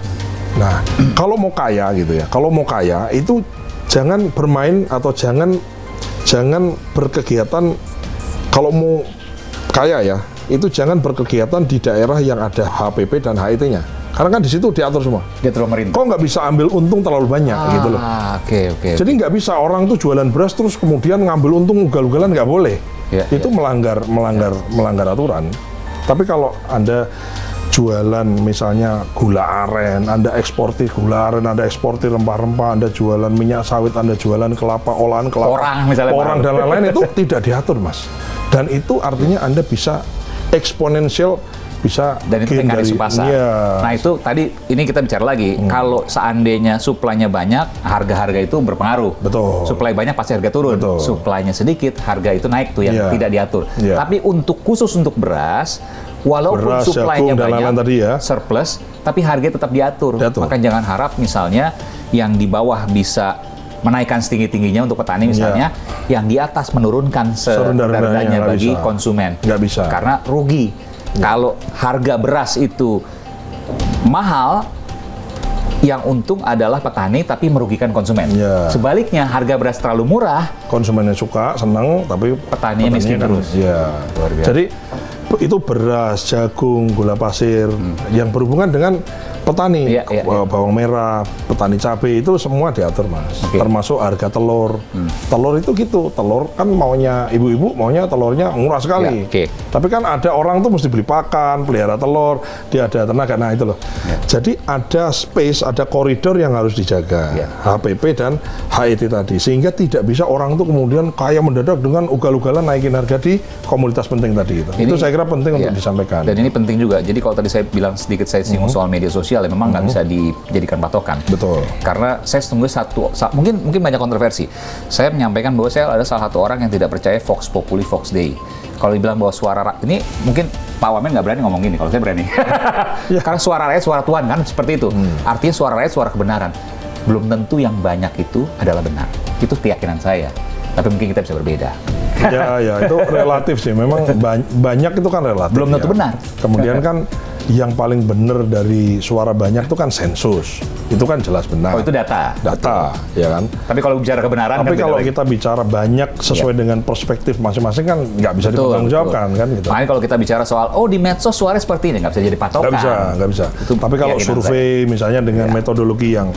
Speaker 2: Nah, kalau mau kaya gitu ya, kalau mau kaya itu jangan bermain atau jangan berkegiatan. Kalau mau kaya ya, itu jangan berkegiatan di daerah yang ada HPP dan HIT-nya. Karena kan di situ diatur semua.
Speaker 1: Diatur pemerintah.
Speaker 2: Kok nggak bisa ambil untung terlalu banyak gitu loh.
Speaker 1: Oke.
Speaker 2: Jadi nggak bisa orang tuh jualan beras terus kemudian ngambil untung ugal-ugalan, nggak boleh. Itu melanggar aturan. Tapi kalau Anda jualan misalnya gula aren, Anda eksportir gula aren, Anda eksportir rempah-rempah, Anda jualan minyak sawit, Anda jualan kelapa, olahan kelapa, orang dan lain-lain, itu tidak diatur, Mas. Dan itu artinya Anda bisa eksponensial, bisa
Speaker 1: dan itu mekanisme pasar. Nah itu tadi ini kita bicara lagi. Kalau seandainya suplainya banyak, harga-harga itu berpengaruh.
Speaker 2: Betul.
Speaker 1: Suplai banyak pasti harga turun.
Speaker 2: Betul.
Speaker 1: Suplainya sedikit, harga itu naik tuh yang tidak diatur. Tapi khusus untuk beras, walaupun suplainya banyak,
Speaker 2: tadi ya,
Speaker 1: surplus, tapi harga tetap diatur. Maka jangan harap misalnya yang di bawah bisa menaikkan setinggi-tingginya untuk petani misalnya, yang di atas menurunkan serendah-rendahnya bagi konsumen.
Speaker 2: Nggak bisa.
Speaker 1: Karena rugi. Kalau harga beras itu mahal, yang untung adalah petani tapi merugikan konsumen. Sebaliknya harga beras terlalu murah,
Speaker 2: konsumennya suka, senang, tapi
Speaker 1: petaninya miskin terus.
Speaker 2: Jadi itu beras, jagung, gula pasir yang berhubungan dengan petani, bawang merah, petani cabai, itu semua diatur, Mas. Termasuk harga telur. Telur itu gitu, telur kan maunya ibu-ibu, maunya telurnya murah sekali. Tapi kan ada orang tuh mesti beli pakan, pelihara telur, dia ada tenaga, nah itu loh. Jadi ada space, ada koridor yang harus dijaga, HPP dan HIT tadi, sehingga tidak bisa orang tuh kemudian kaya mendadak dengan ugal-ugalan naikin harga di komoditas penting tadi. Itu saya kira penting untuk disampaikan.
Speaker 1: Dan ini penting juga. Jadi kalau tadi saya bilang sedikit saya singgung soal media sosial, ya memang nggak bisa dijadikan patokan.
Speaker 2: Betul.
Speaker 1: Karena saya tunggu mungkin banyak kontroversi. Saya menyampaikan bahwa saya ada salah satu orang yang tidak percaya Vox Populi, Vox Dei. Kalau dibilang bahwa suara ini mungkin Pak Wamen nggak berani ngomong gini, kalau saya berani. Karena suara rakyat, suara Tuhan kan seperti itu. Artinya suara rakyat, suara kebenaran. Belum tentu yang banyak itu adalah benar. Itu keyakinan saya. Tapi mungkin kita bisa berbeda.
Speaker 2: Ya itu relatif sih. Memang banyak itu kan relatif.
Speaker 1: Belum tentu benar.
Speaker 2: Kemudian kan yang paling benar dari suara banyak itu kan sensus. Itu kan jelas benar.
Speaker 1: Oh, itu data.
Speaker 2: Data, ya kan.
Speaker 1: Tapi kalau bicara kebenaran,
Speaker 2: tapi kalau kita bicara banyak sesuai dengan perspektif masing-masing kan nggak bisa dipertanggungjawabkan kan gitu.
Speaker 1: Makanya kalau kita bicara soal di medsos suara seperti ini nggak bisa jadi patokan.
Speaker 2: Nggak bisa. Tapi kalau survei misalnya dengan metodologi yang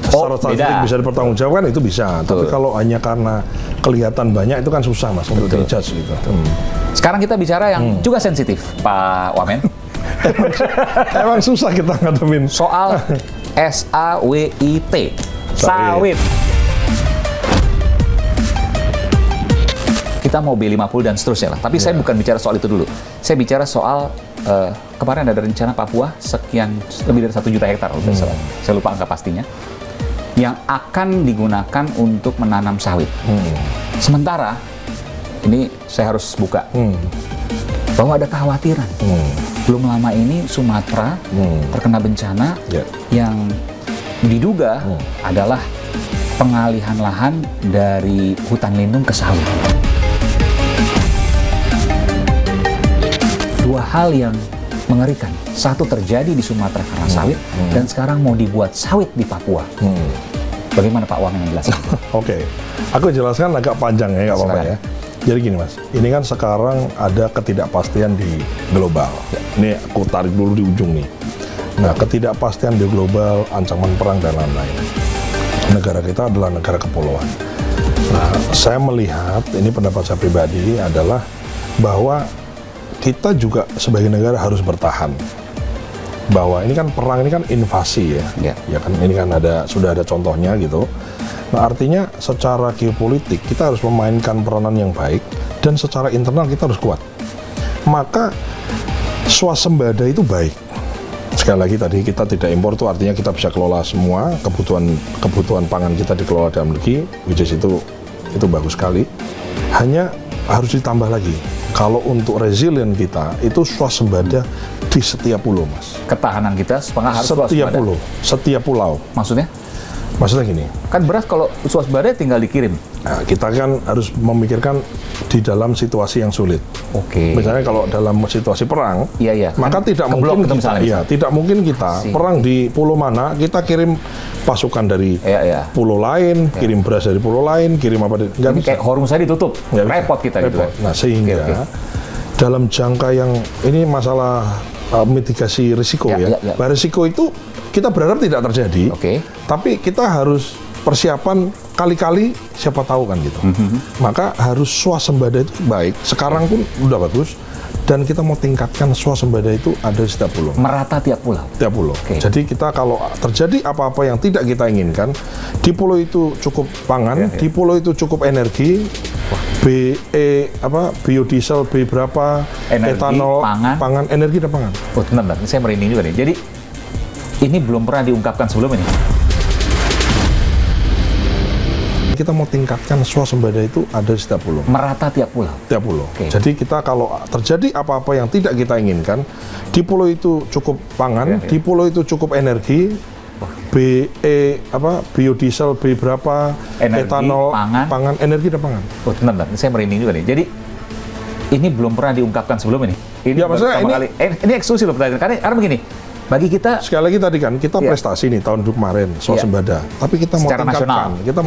Speaker 2: secara statistik bisa dipertanggungjawabkan, itu bisa. Tapi kalau hanya karena kelihatan banyak itu kan susah, Mas, untuk di-judge gitu.
Speaker 1: Sekarang kita bicara yang juga sensitif, Pak Wamen.
Speaker 2: Emang susah kita ngadepin
Speaker 1: soal SAWIT, sawit. Kita mau B50 dan seterusnya lah. Tapi saya bukan bicara soal itu dulu. Saya bicara soal kemarin ada rencana Papua sekian lebih dari 1 juta hektar, saya lupa angka pastinya, yang akan digunakan untuk menanam sawit. Sementara ini saya harus buka bahwa ada kekhawatiran. Belum lama ini Sumatera terkena bencana yang diduga adalah pengalihan lahan dari hutan lindung ke sawit. Dua hal yang mengerikan. Satu terjadi di Sumatera karena sawit, dan sekarang mau dibuat sawit di Papua. Bagaimana Pak Wang yang jelaskan?
Speaker 2: Oke, aku jelaskan agak panjang ya, nggak apa-apa ya. Jadi gini Mas, ini kan sekarang ada ketidakpastian di global. Ini aku tarik dulu di ujung nih. Nah, ketidakpastian di global, ancaman perang dan lain-lain. Negara kita adalah negara kepulauan. Nah, saya melihat, ini pendapat saya pribadi adalah bahwa kita juga sebagai negara harus bertahan. Bahwa ini kan perang, ini kan invasi ya. Ya kan, ini kan sudah ada contohnya gitu. Nah, artinya secara geopolitik kita harus memainkan peranan yang baik, dan secara internal kita harus kuat. Maka swasembada itu baik. Sekali lagi tadi, kita tidak impor itu artinya kita bisa kelola semua kebutuhan pangan kita dikelola dalam negeri, which is itu bagus sekali. Hanya harus ditambah lagi, kalau untuk resilient kita itu swasembada di setiap pulau, Mas.
Speaker 1: Ketahanan kita harus swasembada.
Speaker 2: Setiap pulau. Maksudnya gini,
Speaker 1: kan beras kalau swasembada tinggal dikirim.
Speaker 2: Nah, kita kan harus memikirkan di dalam situasi yang sulit.
Speaker 1: Oke.
Speaker 2: Misalnya kalau dalam situasi perang, maka
Speaker 1: kan
Speaker 2: tidak mungkin kita, tidak mungkin kita perang di pulau mana kita kirim pasukan dari pulau lain, kirim beras dari pulau lain, kirim apa?
Speaker 1: Ini kayak Hormuz saya ditutup, repot kita gitu.
Speaker 2: Nah, sehingga dalam jangka yang ini masalah mitigasi risiko risiko itu kita berharap tidak terjadi, tapi kita harus persiapan kali-kali siapa tahu kan gitu. Maka harus swasembada itu baik. Sekarang pun udah bagus, dan kita mau tingkatkan swasembada itu ada di setiap pulau.
Speaker 1: Merata tiap pulau.
Speaker 2: Tiap pulau. Jadi kita kalau terjadi apa-apa yang tidak kita inginkan, di pulau itu cukup pangan, di pulau itu cukup energi, biodiesel, berapa,
Speaker 1: energi,
Speaker 2: etanol, pangan, energi dan pangan.
Speaker 1: Oh, bentar, saya merinding juga nih. Jadi ini belum pernah diungkapkan sebelum ini.
Speaker 2: Kita mau tingkatkan swasembada itu ada di setiap pulau.
Speaker 1: Merata tiap pulau.
Speaker 2: Tiap pulau. Jadi kita kalau terjadi apa-apa yang tidak kita inginkan, di pulau itu cukup pangan, di pulau itu cukup energi, biodiesel, berapa,
Speaker 1: energi,
Speaker 2: etanol, pangan, energi dan pangan.
Speaker 1: Oh, bentar, saya merinding juga nih. Jadi ini belum pernah diungkapkan sebelum ini. Ini
Speaker 2: maksudnya
Speaker 1: ini eksklusif loh pertanyaan. Karena begini, bagi kita
Speaker 2: sekali lagi tadi kan kita prestasi nih tahun kemarin swasembada, tapi kita mau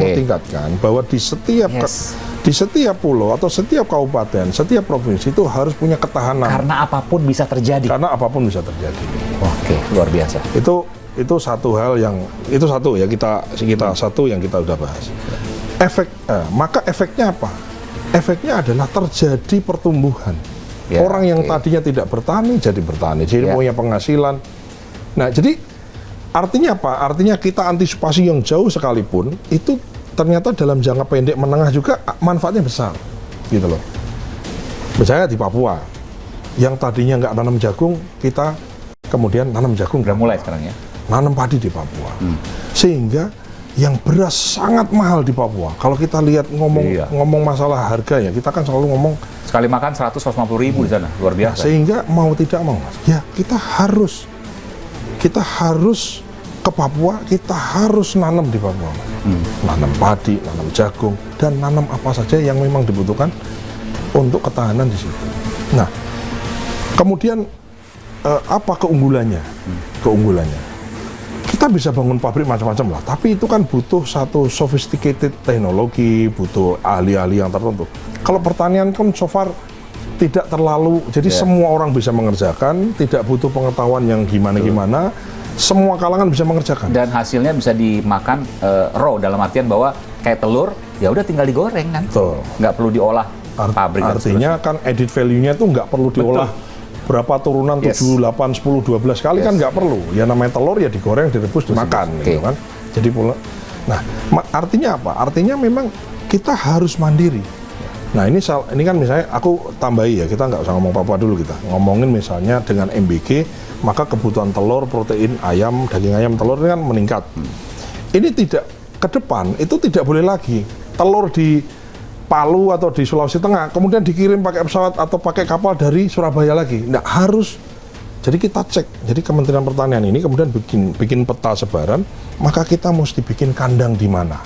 Speaker 2: tingkatkan, bahwa di setiap pulau atau setiap kabupaten, setiap provinsi itu harus punya ketahanan.
Speaker 1: Karena apapun bisa terjadi. Oke, luar biasa.
Speaker 2: Itu satu hal yang satu yang kita udah bahas. Maka efeknya apa? Efeknya adalah terjadi pertumbuhan. Orang yang tadinya tidak bertani jadi bertani, jadi punya penghasilan. Nah, jadi artinya apa? Artinya kita antisipasi yang jauh sekalipun itu ternyata dalam jangka pendek menengah juga manfaatnya besar, gitu loh. Misalnya di Papua, yang tadinya nggak tanam jagung, kita kemudian tanam jagung.
Speaker 1: Udah mulai sekarang ya.
Speaker 2: Nanam padi di Papua, sehingga yang beras sangat mahal di Papua. Kalau kita lihat ngomong masalah harga ya, kita kan selalu ngomong
Speaker 1: sekali makan 150.000 di sana, luar biasa.
Speaker 2: Sehingga mau tidak mau, ya kita harus ke Papua, kita harus nanam di Papua, nanam padi, nanam jagung, dan nanam apa saja yang memang dibutuhkan untuk ketahanan di situ. Nah, kemudian apa keunggulannya? Kita bisa bangun pabrik macam-macam lah, tapi itu kan butuh satu sophisticated teknologi, butuh ahli-ahli yang tertentu. Kalau pertanian kan so far tidak terlalu, jadi semua orang bisa mengerjakan, tidak butuh pengetahuan yang gimana-gimana, semua kalangan bisa mengerjakan.
Speaker 1: Dan hasilnya bisa dimakan raw, dalam artian bahwa kayak telur, ya udah tinggal digoreng kan, nggak perlu diolah pabrik.
Speaker 2: Artinya kan added value-nya itu nggak perlu diolah. Berapa turunan 7, 8, 10, 12 kali kan nggak perlu. Ya namanya telur ya digoreng, direbus, dimakan, gitu kan. Jadi nah, artinya apa? Artinya memang kita harus mandiri. Nah ini kan misalnya aku tambahi ya, kita nggak usah ngomong Papua dulu, kita ngomongin misalnya dengan MBG, maka kebutuhan telur, protein ayam, daging ayam, telur ini kan meningkat. Ini tidak, ke depan itu tidak boleh lagi telur di Palu atau di Sulawesi Tengah kemudian dikirim pakai pesawat atau pakai kapal dari Surabaya lagi. Nggak harus. Jadi kita cek. Jadi Kementerian Pertanian ini kemudian bikin peta sebaran, maka kita mesti bikin kandang di mana.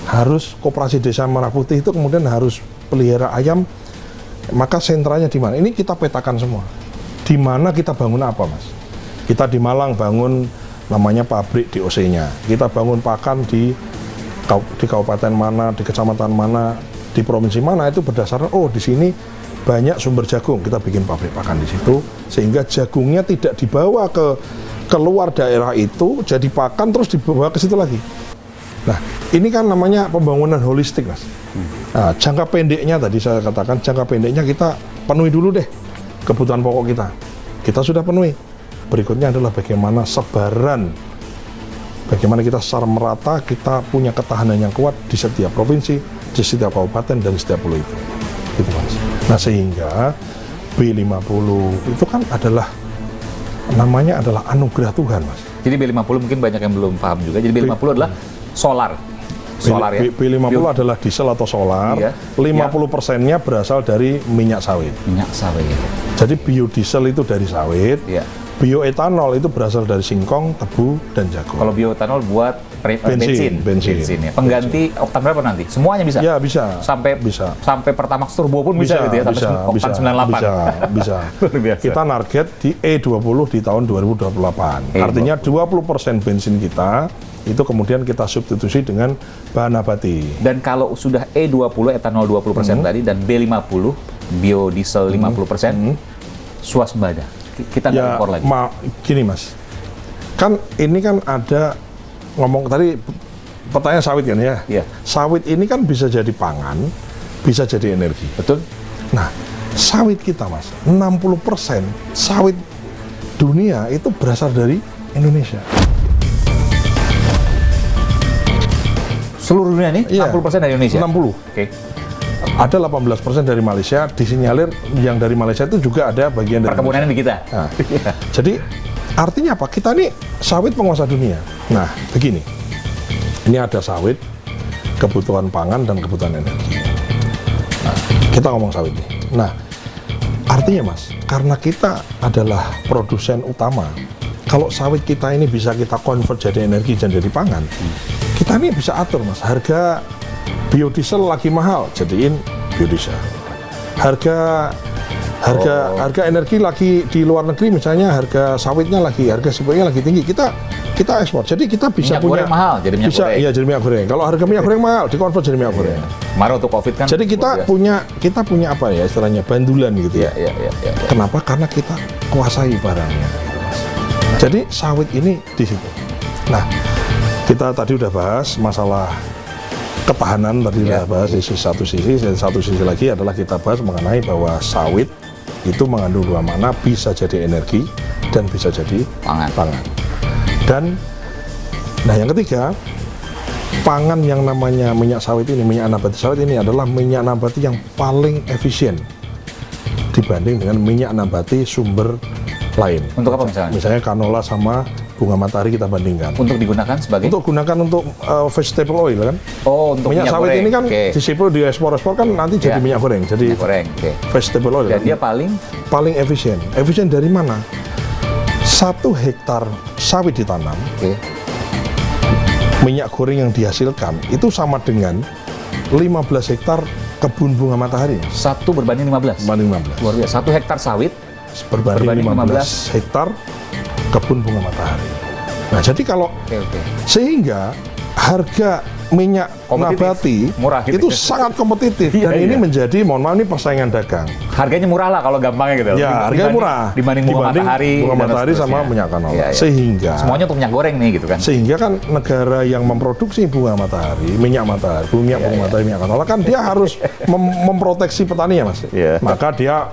Speaker 2: Harus Koperasi Desa Merah Putih itu kemudian harus pelihara ayam, maka sentranya di mana. Ini kita petakan semua. Di mana kita bangun apa, Mas? Kita di Malang bangun namanya pabrik DOC-nya. Kita bangun pakan di kabupaten mana, di kecamatan mana, di provinsi mana, itu berdasarkan di sini banyak sumber jagung, kita bikin pabrik pakan di situ, sehingga jagungnya tidak dibawa ke keluar daerah itu jadi pakan terus dibawa ke situ lagi. Nah, ini kan namanya pembangunan holistik, Mas. Nah, jangka pendeknya tadi saya katakan, jangka pendeknya kita penuhi dulu deh kebutuhan pokok kita. Kita sudah penuhi. Berikutnya adalah bagaimana sebaran, bagaimana kita secara merata kita punya ketahanan yang kuat di setiap provinsi, di setiap kabupaten, dan di setiap pulau itu. Gitu, Mas. Nah, sehingga B50 itu kan adalah namanya adalah anugerah Tuhan, Mas.
Speaker 1: Jadi B50 mungkin banyak yang belum paham juga. Jadi B50 adalah solar. Solar ya.
Speaker 2: B50 adalah diesel atau solar.
Speaker 1: Iya.
Speaker 2: 50%-nya berasal dari minyak sawit.
Speaker 1: Minyak sawit.
Speaker 2: Jadi biodiesel itu dari sawit.
Speaker 1: Iya.
Speaker 2: Bioetanol itu berasal dari singkong, tebu, dan jagung.
Speaker 1: Kalau bioetanol buat bensin ya. Pengganti oktan berapa nanti? Semuanya bisa?
Speaker 2: Ya, bisa.
Speaker 1: Sampai Pertamax Turbo pun bisa gitu ya, sampai oktan 98.
Speaker 2: Bisa.
Speaker 1: Luar biasa.
Speaker 2: Kita target di E20 di tahun 2028. Artinya 20% bensin kita itu kemudian kita substitusi dengan bahan nabati.
Speaker 1: Dan kalau sudah E20 etanol 20% tadi dan B50 biodiesel 50%, swasembada. Kita nggak impor lagi.
Speaker 2: Gini, Mas. Kan ini kan ada ngomong tadi pertanyaan sawit kan ya?
Speaker 1: Iya.
Speaker 2: Sawit ini kan bisa jadi pangan, bisa jadi energi.
Speaker 1: Betul?
Speaker 2: Nah, sawit kita, Mas, 60% sawit dunia itu berasal dari Indonesia.
Speaker 1: Seluruh dunia nih,
Speaker 2: Iya,
Speaker 1: 60% dari Indonesia?
Speaker 2: 60.
Speaker 1: Oke.
Speaker 2: Ada 18% dari Malaysia, disinyalir yang dari Malaysia itu juga ada bagian dari
Speaker 1: Perkebunannya di kita.
Speaker 2: Nah, jadi artinya apa? Kita nih sawit penguasa dunia. Nah, begini. Ini ada sawit, kebutuhan pangan dan kebutuhan energi. Nah, kita ngomong sawit nih. Nah, artinya, Mas, karena kita adalah produsen utama, kalau sawit kita ini bisa kita convert jadi energi dan jadi pangan, kita ini bisa atur, Mas. Harga biodiesel lagi mahal, jadiin biodiesel. Harga energi lagi di luar negeri, misalnya harga sawitnya lagi, harga sebaiknya lagi tinggi, kita ekspor. Jadi kita bisa
Speaker 1: minyak
Speaker 2: punya
Speaker 1: goreng mahal, jadi minyak goreng.
Speaker 2: Iya, jadi minyak goreng. Kalau harga minyak goreng mahal, dikonvert jadi minyak goreng.
Speaker 1: Kemarin untuk COVID kan.
Speaker 2: Jadi kita punya apa ya istilahnya, bandulan gitu ya.
Speaker 1: Iya.
Speaker 2: Kenapa? Karena kita kuasai barangnya, gitu, Mas. Jadi sawit ini di situ. Nah, kita tadi udah bahas masalah ketahanan, tadi udah bahas di satu sisi, dan satu sisi lagi adalah kita bahas mengenai bahwa sawit itu mengandung dua makna, bisa jadi energi dan bisa jadi pangan. Dan nah, yang ketiga, pangan yang namanya minyak sawit ini, minyak nabati sawit ini adalah minyak nabati yang paling efisien dibanding dengan minyak nabati sumber lain.
Speaker 1: Untuk apa misalnya?
Speaker 2: Misalnya canola sama bunga matahari kita bandingkan.
Speaker 1: Untuk digunakan sebagai?
Speaker 2: Untuk gunakan untuk vegetable oil kan.
Speaker 1: Oh, untuk
Speaker 2: minyak sawit
Speaker 1: goreng.
Speaker 2: ini kan disipul di ekspor kan nanti jadi minyak goreng. Jadi
Speaker 1: minyak goreng.
Speaker 2: Vegetable oil.
Speaker 1: Dan dia paling
Speaker 2: efisien. Efisien dari mana? 1 hektar sawit ditanam, minyak goreng yang dihasilkan itu sama dengan 15 hektar kebun bunga matahari.
Speaker 1: 1 berbanding 15. Luar biasa. 1 hektar sawit
Speaker 2: berbanding 15 hektar kebun bunga matahari. Nah, jadi kalau sehingga harga minyak nabati
Speaker 1: murah gitu,
Speaker 2: itu sangat kompetitif dan ini menjadi, mohon maaf, ini persaingan dagang.
Speaker 1: Harganya murah lah kalau gampangnya gitu.
Speaker 2: Ya, harganya murah
Speaker 1: dibanding bunga matahari
Speaker 2: sama minyak canola.
Speaker 1: Ya.
Speaker 2: Sehingga
Speaker 1: semuanya untuk minyak goreng nih gitu kan.
Speaker 2: Sehingga kan negara yang memproduksi bunga matahari, minyak matahari, minyak canola kan dia harus memproteksi petaninya, Mas. Maka dia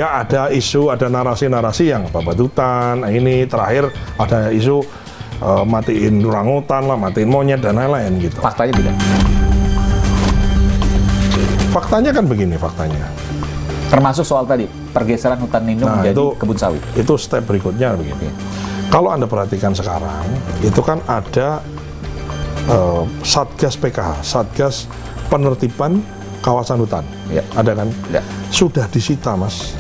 Speaker 2: ada isu, ada narasi-narasi yang babat hutan, ini terakhir ada isu matiin orangutan lah, matiin monyet dan lain-lain gitu.
Speaker 1: Faktanya tidak.
Speaker 2: Faktanya kan begini, faktanya.
Speaker 1: Termasuk soal tadi pergeseran hutan lindung menjadi kebun sawit.
Speaker 2: Itu step berikutnya begini. Kalau Anda perhatikan sekarang, itu kan ada Satgas PKH, Satgas Penertiban Kawasan Hutan. Ada kan? Sudah disita, Mas.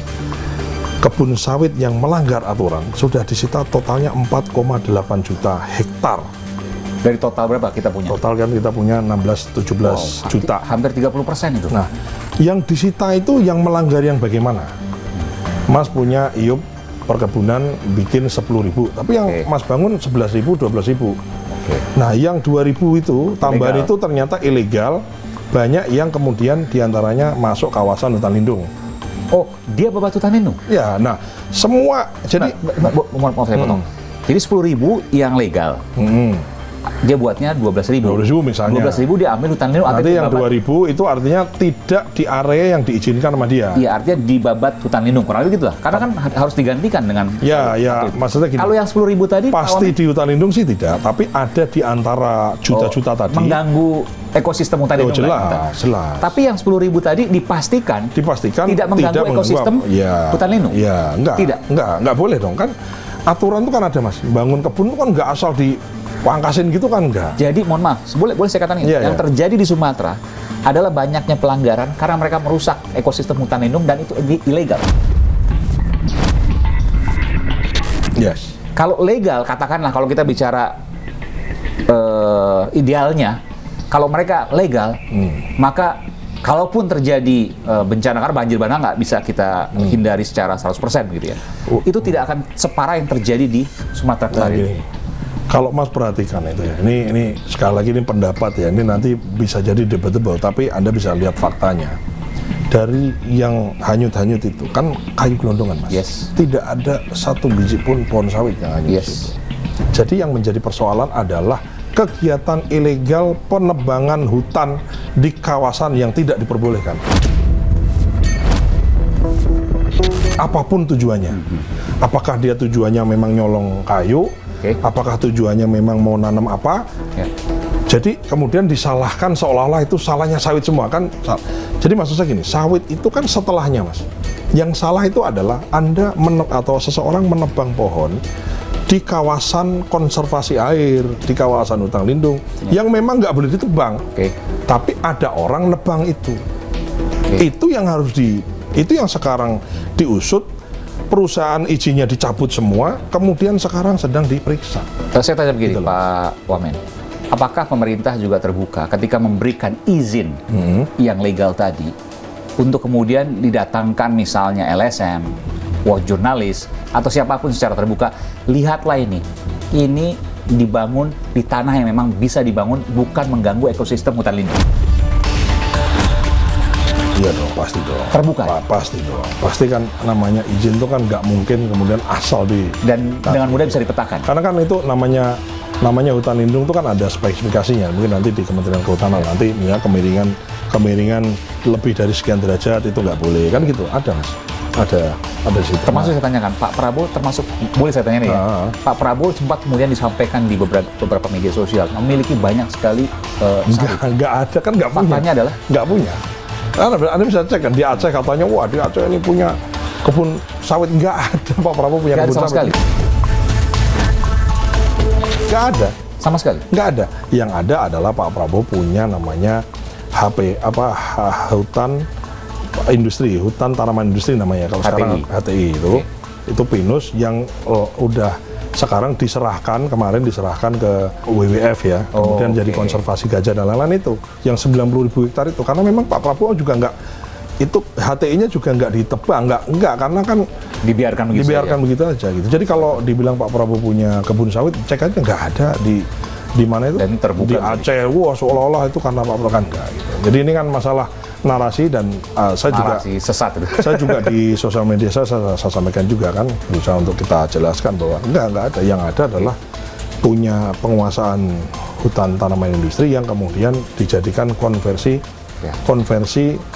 Speaker 2: Kebun sawit yang melanggar aturan sudah disita totalnya 4,8 juta hektar.
Speaker 1: Dari total berapa kita punya?
Speaker 2: Total kan kita punya 16-17 juta.
Speaker 1: Hampir 30% itu.
Speaker 2: Nah, yang disita itu yang melanggar yang bagaimana? Mas punya IUP perkebunan bikin 10.000, tapi yang
Speaker 1: Oke.
Speaker 2: Mas bangun 11.000, 12.000. Nah, yang 2.000 itu tambahan
Speaker 1: Ilegal.
Speaker 2: itu ternyata ilegal. Banyak yang kemudian diantaranya masuk kawasan hutan lindung.
Speaker 1: Oh, dia babat hutan lindung.
Speaker 2: Ya, nah semua jadi
Speaker 1: Maaf saya potong. Jadi 10.000 yang legal. Dia buatnya 12.000.
Speaker 2: 12.000 misalnya.
Speaker 1: 12.000 dia ambil hutan lindung.
Speaker 2: Nanti
Speaker 1: artinya
Speaker 2: yang
Speaker 1: babat.
Speaker 2: 2.000 itu artinya tidak di area yang diizinkan sama dia.
Speaker 1: Iya, artinya dibabat hutan lindung. Kurang lebih gitu lah. Karena kan harus digantikan dengan
Speaker 2: Ya,
Speaker 1: satu.
Speaker 2: maksudnya gini.
Speaker 1: Kalau yang 10.000 tadi
Speaker 2: Pasti
Speaker 1: Pak
Speaker 2: di hutan lindung sih tidak, tapi ada di antara
Speaker 1: Wamen,
Speaker 2: juta-juta tadi.
Speaker 1: mengganggu ekosistem hutan
Speaker 2: Oh,
Speaker 1: lindung.
Speaker 2: jelas,
Speaker 1: kan?
Speaker 2: jelas.
Speaker 1: Tapi yang 10.000 tadi dipastikan
Speaker 2: tidak
Speaker 1: tidak mengganggu ekosistem hutan lindung.
Speaker 2: Ya, enggak.
Speaker 1: Tidak.
Speaker 2: Enggak boleh dong kan. Aturan itu kan ada, Mas. Bangun kebun itu kan enggak asal dipangkasin gitu kan enggak.
Speaker 1: Jadi mohon maaf, boleh saya katakan ini,
Speaker 2: Iya,
Speaker 1: yang
Speaker 2: iya.
Speaker 1: terjadi di Sumatera adalah banyaknya pelanggaran karena mereka merusak ekosistem hutan lindung dan itu ilegal.
Speaker 2: Yes.
Speaker 1: Kalau legal, katakanlah kalau kita bicara idealnya, kalau mereka legal, maka kalaupun terjadi bencana, karena banjir bandang nggak bisa kita hindari secara 100% gitu ya, itu tidak akan separah yang terjadi di Sumatera
Speaker 2: Nah,
Speaker 1: Utara.
Speaker 2: gini. Kalau Mas perhatikan itu ya, ini sekali lagi ini pendapat ya, ini nanti bisa jadi debatable, tapi Anda bisa lihat faktanya. Dari yang hanyut-hanyut itu, kan kayu gelondongan, Mas.
Speaker 1: Yes.
Speaker 2: Tidak ada satu biji pun pohon sawit yang hanyut
Speaker 1: Yes.
Speaker 2: di situ. Jadi yang menjadi persoalan adalah kegiatan ilegal penebangan hutan di kawasan yang tidak diperbolehkan. Apapun tujuannya. Apakah dia tujuannya memang nyolong kayu?
Speaker 1: Oke.
Speaker 2: Apakah tujuannya memang mau nanam apa?
Speaker 1: Ya.
Speaker 2: Jadi kemudian disalahkan seolah-olah itu salahnya sawit semua kan. Jadi maksud saya gini, sawit itu kan setelahnya, Mas. Yang salah itu adalah Anda atau seseorang menebang pohon di kawasan konservasi air, di kawasan hutan lindung yang memang nggak boleh ditebang.
Speaker 1: Oke.
Speaker 2: Tapi ada orang nebang itu.
Speaker 1: Oke.
Speaker 2: Itu yang itu yang sekarang diusut, perusahaan izinnya dicabut semua, kemudian sekarang sedang diperiksa.
Speaker 1: Saya tanya begini,
Speaker 2: Gitu loh.
Speaker 1: Pak Wamen. Apakah pemerintah juga terbuka ketika memberikan izin yang legal tadi untuk kemudian didatangkan misalnya LSM, jurnalis, atau siapapun secara terbuka, lihatlah ini dibangun di tanah yang memang bisa dibangun, bukan mengganggu ekosistem hutan lindung.
Speaker 2: Iya dong, pasti dong.
Speaker 1: Terbuka.
Speaker 2: Pasti dong. Pasti kan namanya izin itu kan nggak mungkin kemudian asal
Speaker 1: Dan dengan mudah bisa dipetakan.
Speaker 2: Karena kan itu namanya hutan lindung itu kan ada spesifikasinya. Mungkin nanti di Kementerian Kehutanan nanti ya kemiringan lebih dari sekian derajat itu nggak boleh kan gitu. Ada, Mas. Ada di situ.
Speaker 1: Termasuk saya tanyakan, Pak Prabowo termasuk, boleh saya tanya nih ya, Pak Prabowo sempat kemudian disampaikan di beberapa media sosial memiliki banyak sekali sawit.
Speaker 2: Nggak ada kan nggak punya.
Speaker 1: Faktanya adalah
Speaker 2: Nggak punya. Anda bisa cek kan di Aceh katanya wah di Aceh ini punya kebun sawit, nggak ada. Pak Prabowo punya
Speaker 1: nggak ada
Speaker 2: kebun
Speaker 1: sama
Speaker 2: sawit.
Speaker 1: sekali.
Speaker 2: Nggak ada.
Speaker 1: Sama sekali.
Speaker 2: Nggak ada. Yang ada adalah Pak Prabowo punya namanya hutan industri, hutan tanaman industri namanya kalau
Speaker 1: HTI.
Speaker 2: sekarang HTI itu pinus yang udah sekarang kemarin diserahkan ke WWF ya, kemudian jadi konservasi gajah dan lain-lain itu yang 90.000 hektar itu, karena memang Pak Prabowo juga nggak, itu HTI-nya juga nggak ditebang, nggak karena kan
Speaker 1: Dibiarkan begitu
Speaker 2: begitu aja gitu. Jadi kalau dibilang Pak Prabowo punya kebun sawit, cek aja nggak ada di mana itu.
Speaker 1: Dan terbuka
Speaker 2: di Aceh, wah seolah-olah itu karena Pak Prabowo kan nggak gitu. Jadi ini kan masalah narasi dan saya juga
Speaker 1: sesat itu.
Speaker 2: saya juga di sosial media saya sampaikan juga kan, berusaha untuk kita jelaskan bahwa enggak ada, yang ada adalah punya penguasaan hutan tanaman industri yang kemudian dijadikan konversi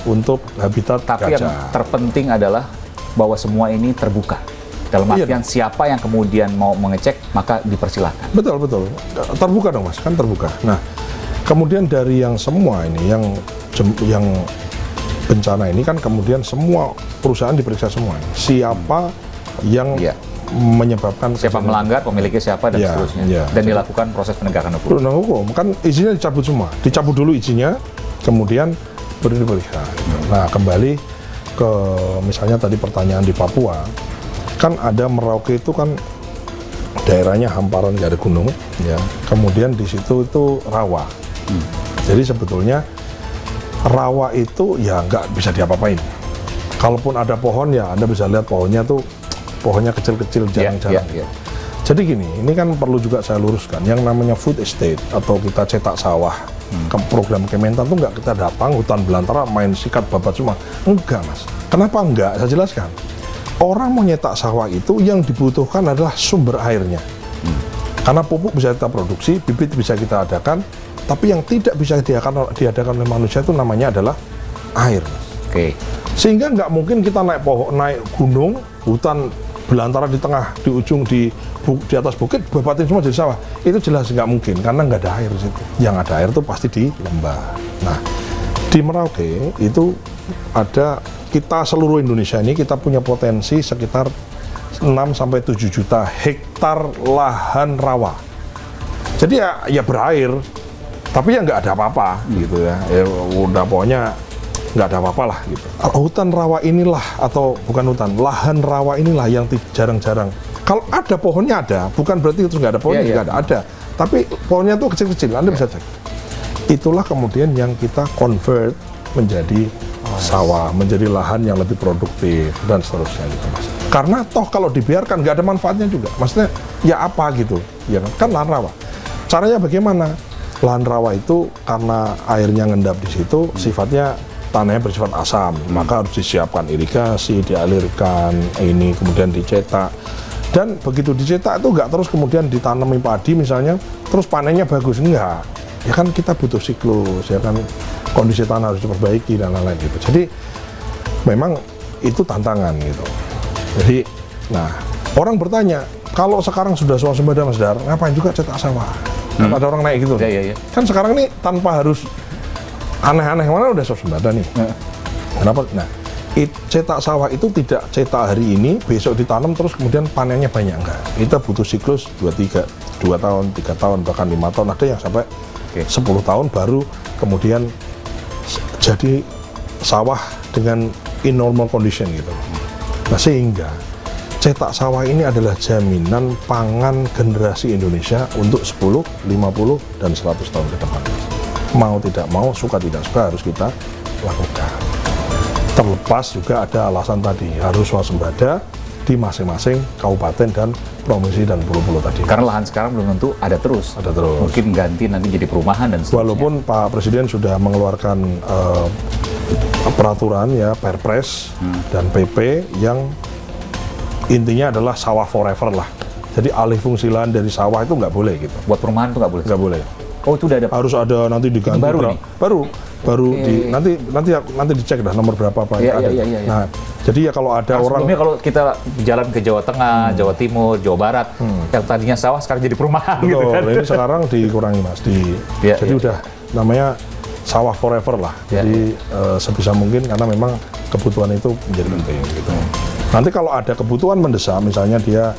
Speaker 2: untuk habitat
Speaker 1: Tapi
Speaker 2: gajah.
Speaker 1: yang terpenting adalah bahwa semua ini terbuka. Dalam
Speaker 2: Iya
Speaker 1: artian siapa yang kemudian mau mengecek, maka dipersilakan.
Speaker 2: Betul. Terbuka dong, Mas, kan terbuka. Nah, kemudian dari yang semua ini, yang bencana ini kan kemudian semua perusahaan diperiksa semua. Siapa yang
Speaker 1: Iya.
Speaker 2: menyebabkan
Speaker 1: Siapa
Speaker 2: kejadian-
Speaker 1: melanggar, pemiliknya siapa, dan
Speaker 2: Iya,
Speaker 1: seterusnya.
Speaker 2: iya.
Speaker 1: Dan dilakukan proses penegakan hukum.
Speaker 2: Penegakan hukum kan izinnya dicabut semua, dicabut dulu izinnya, kemudian baru diperiksa. Nah, kembali ke misalnya tadi pertanyaan di Papua, kan ada Merauke itu kan daerahnya hamparan, nggak ada gunung, ya. Kemudian di situ itu rawa. Jadi sebetulnya rawa itu ya nggak bisa diapa-apain. Kalaupun ada pohon ya Anda bisa lihat pohonnya tuh pohonnya kecil-kecil, jarang-jarang. Jadi gini, ini kan perlu juga saya luruskan, yang namanya food estate atau kita cetak sawah, program Kementan tuh nggak kita datang hutan belantara main sikat babat cuma, enggak mas. Kenapa enggak? Saya jelaskan. Orang mau nyetak sawah itu yang dibutuhkan adalah sumber airnya. Karena pupuk bisa kita produksi, bibit bisa kita adakan, tapi yang tidak bisa diadakan oleh manusia itu namanya adalah air. Sehingga nggak mungkin kita naik gunung, hutan belantara di tengah, di ujung, di atas bukit, babatin semua jadi sawah. Itu jelas nggak mungkin, karena nggak ada air di situ. Yang ada air itu pasti di lembah. Nah, di Merauke itu ada, kita seluruh Indonesia ini kita punya potensi sekitar 6-7 juta hektar lahan rawa. Jadi ya berair, tapi ya nggak ada apa-apa gitu ya. Udah pokoknya nggak ada apa-apa lah gitu. Hutan rawa inilah, atau bukan hutan, lahan rawa inilah yang jarang-jarang. Kalau ada pohonnya ada, bukan berarti itu nggak ada pohonnya, juga ada. Tapi pohonnya tuh kecil-kecil, Anda bisa cek. Itulah kemudian yang kita convert menjadi sawah, menjadi lahan yang lebih produktif dan seterusnya gitu mas. Karena toh kalau dibiarkan nggak ada manfaatnya juga. Maksudnya ya apa gitu, ya kan lahan rawa. Caranya bagaimana? Lahan rawa itu karena airnya ngendap di situ, sifatnya tanahnya bersifat asam, maka harus disiapkan irigasi, dialirkan, ini kemudian dicetak. Dan begitu dicetak itu nggak terus kemudian ditanami padi misalnya, terus panennya bagus, enggak. Ya kan kita butuh siklus, ya kan kondisi tanah harus diperbaiki dan lain-lain gitu. Jadi memang itu tantangan gitu. Jadi, nah orang bertanya, kalau sekarang sudah swasembada Mas Dar, ngapain juga cetak sawah? Ada orang naik gitu. Kan sekarang ini tanpa harus aneh-aneh, mana udah swasembada nih. Kenapa? Nah, cetak sawah itu tidak cetak hari ini, besok ditanam terus kemudian panennya banyak, enggak. Kita butuh siklus 2 tahun, 3 tahun, bahkan 5 tahun, ada yang sampai 10 tahun baru kemudian jadi sawah dengan in normal condition gitu. Nah, sehingga cetak sawah ini adalah jaminan pangan generasi Indonesia untuk 10, 50, dan 100 tahun ke depan. Mau tidak mau, suka tidak suka harus kita lakukan. Terlepas juga ada alasan tadi, harus swasembada di masing-masing kabupaten dan provinsi dan pulau-pulau tadi.
Speaker 1: Karena lahan sekarang belum tentu ada terus.
Speaker 2: Ada terus.
Speaker 1: Mungkin ganti nanti jadi perumahan dan seterusnya.
Speaker 2: Walaupun Pak Presiden sudah mengeluarkan peraturan ya, Perpres dan PP yang intinya adalah sawah forever lah. Jadi alih fungsi lahan dari sawah itu nggak boleh gitu.
Speaker 1: Buat perumahan itu nggak boleh?
Speaker 2: Nggak boleh.
Speaker 1: Oh, itu udah ada?
Speaker 2: Harus ada, nanti diganti.
Speaker 1: Itu baru nih?
Speaker 2: Baru nanti dicek dah nomor berapa apa yang ada. Nah, jadi ya kalau ada orang.
Speaker 1: Sebelumnya kalau kita jalan ke Jawa Tengah, Jawa Timur, Jawa Barat, yang tadinya sawah sekarang jadi perumahan.
Speaker 2: Betul,
Speaker 1: gitu kan?
Speaker 2: ini sekarang dikurangi mas. Jadi udah namanya sawah forever lah. Jadi sebisa mungkin karena memang kebutuhan itu menjadi penting gitu. Nanti kalau ada kebutuhan mendesak, misalnya dia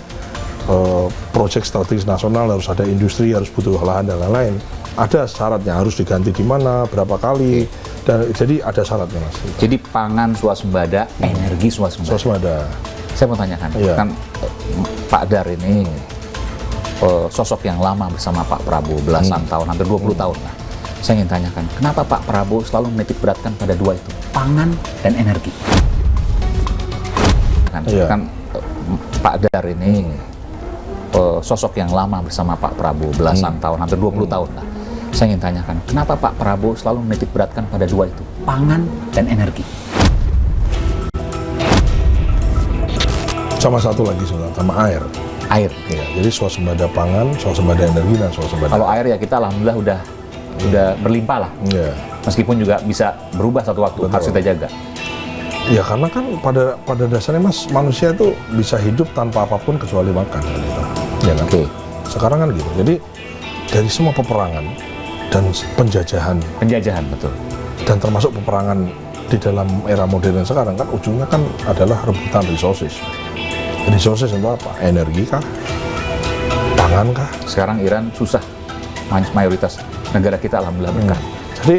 Speaker 2: proyek strategis nasional, harus ada industri, harus butuh lahan dan lain-lain. Ada syaratnya, harus diganti di mana, berapa kali, dan jadi ada syaratnya mas.
Speaker 1: Jadi pangan swasembada, energi swasembada. Saya mau tanyakan, kan Pak Dar ini sosok yang lama bersama Pak Prabowo belasan tahun, hampir 20 tahun lah. Saya ingin tanyakan, kenapa Pak Prabowo selalu menitik beratkan pada dua itu, pangan dan energi? Kan Pak Dar ini sosok yang lama bersama Pak Prabowo belasan tahun, hampir 20 tahun lah. Saya ingin tanyakan, kenapa Pak Prabowo selalu menitik beratkan pada dua itu, pangan dan energi?
Speaker 2: Sama satu lagi sebenarnya, sama air.
Speaker 1: Air.
Speaker 2: Ya, jadi swasembada pangan, swasembada energi, dan swasembada.
Speaker 1: Kalau air ya kita alhamdulillah udah berlimpah lah.
Speaker 2: Ya.
Speaker 1: Meskipun juga bisa berubah satu waktu, harus kita jaga.
Speaker 2: Ya karena kan pada dasarnya mas, manusia itu bisa hidup tanpa apapun kecuali makan gitu. Ya kan? Sekarang kan gitu. Jadi dari semua peperangan dan penjajahan
Speaker 1: betul.
Speaker 2: Dan termasuk peperangan di dalam era modern sekarang kan ujungnya kan adalah rebutan resources. Resources itu apa? Energi kah? Pangan kah?
Speaker 1: Sekarang Iran susah, mayoritas negara kita alhamdulillah berkah.
Speaker 2: Jadi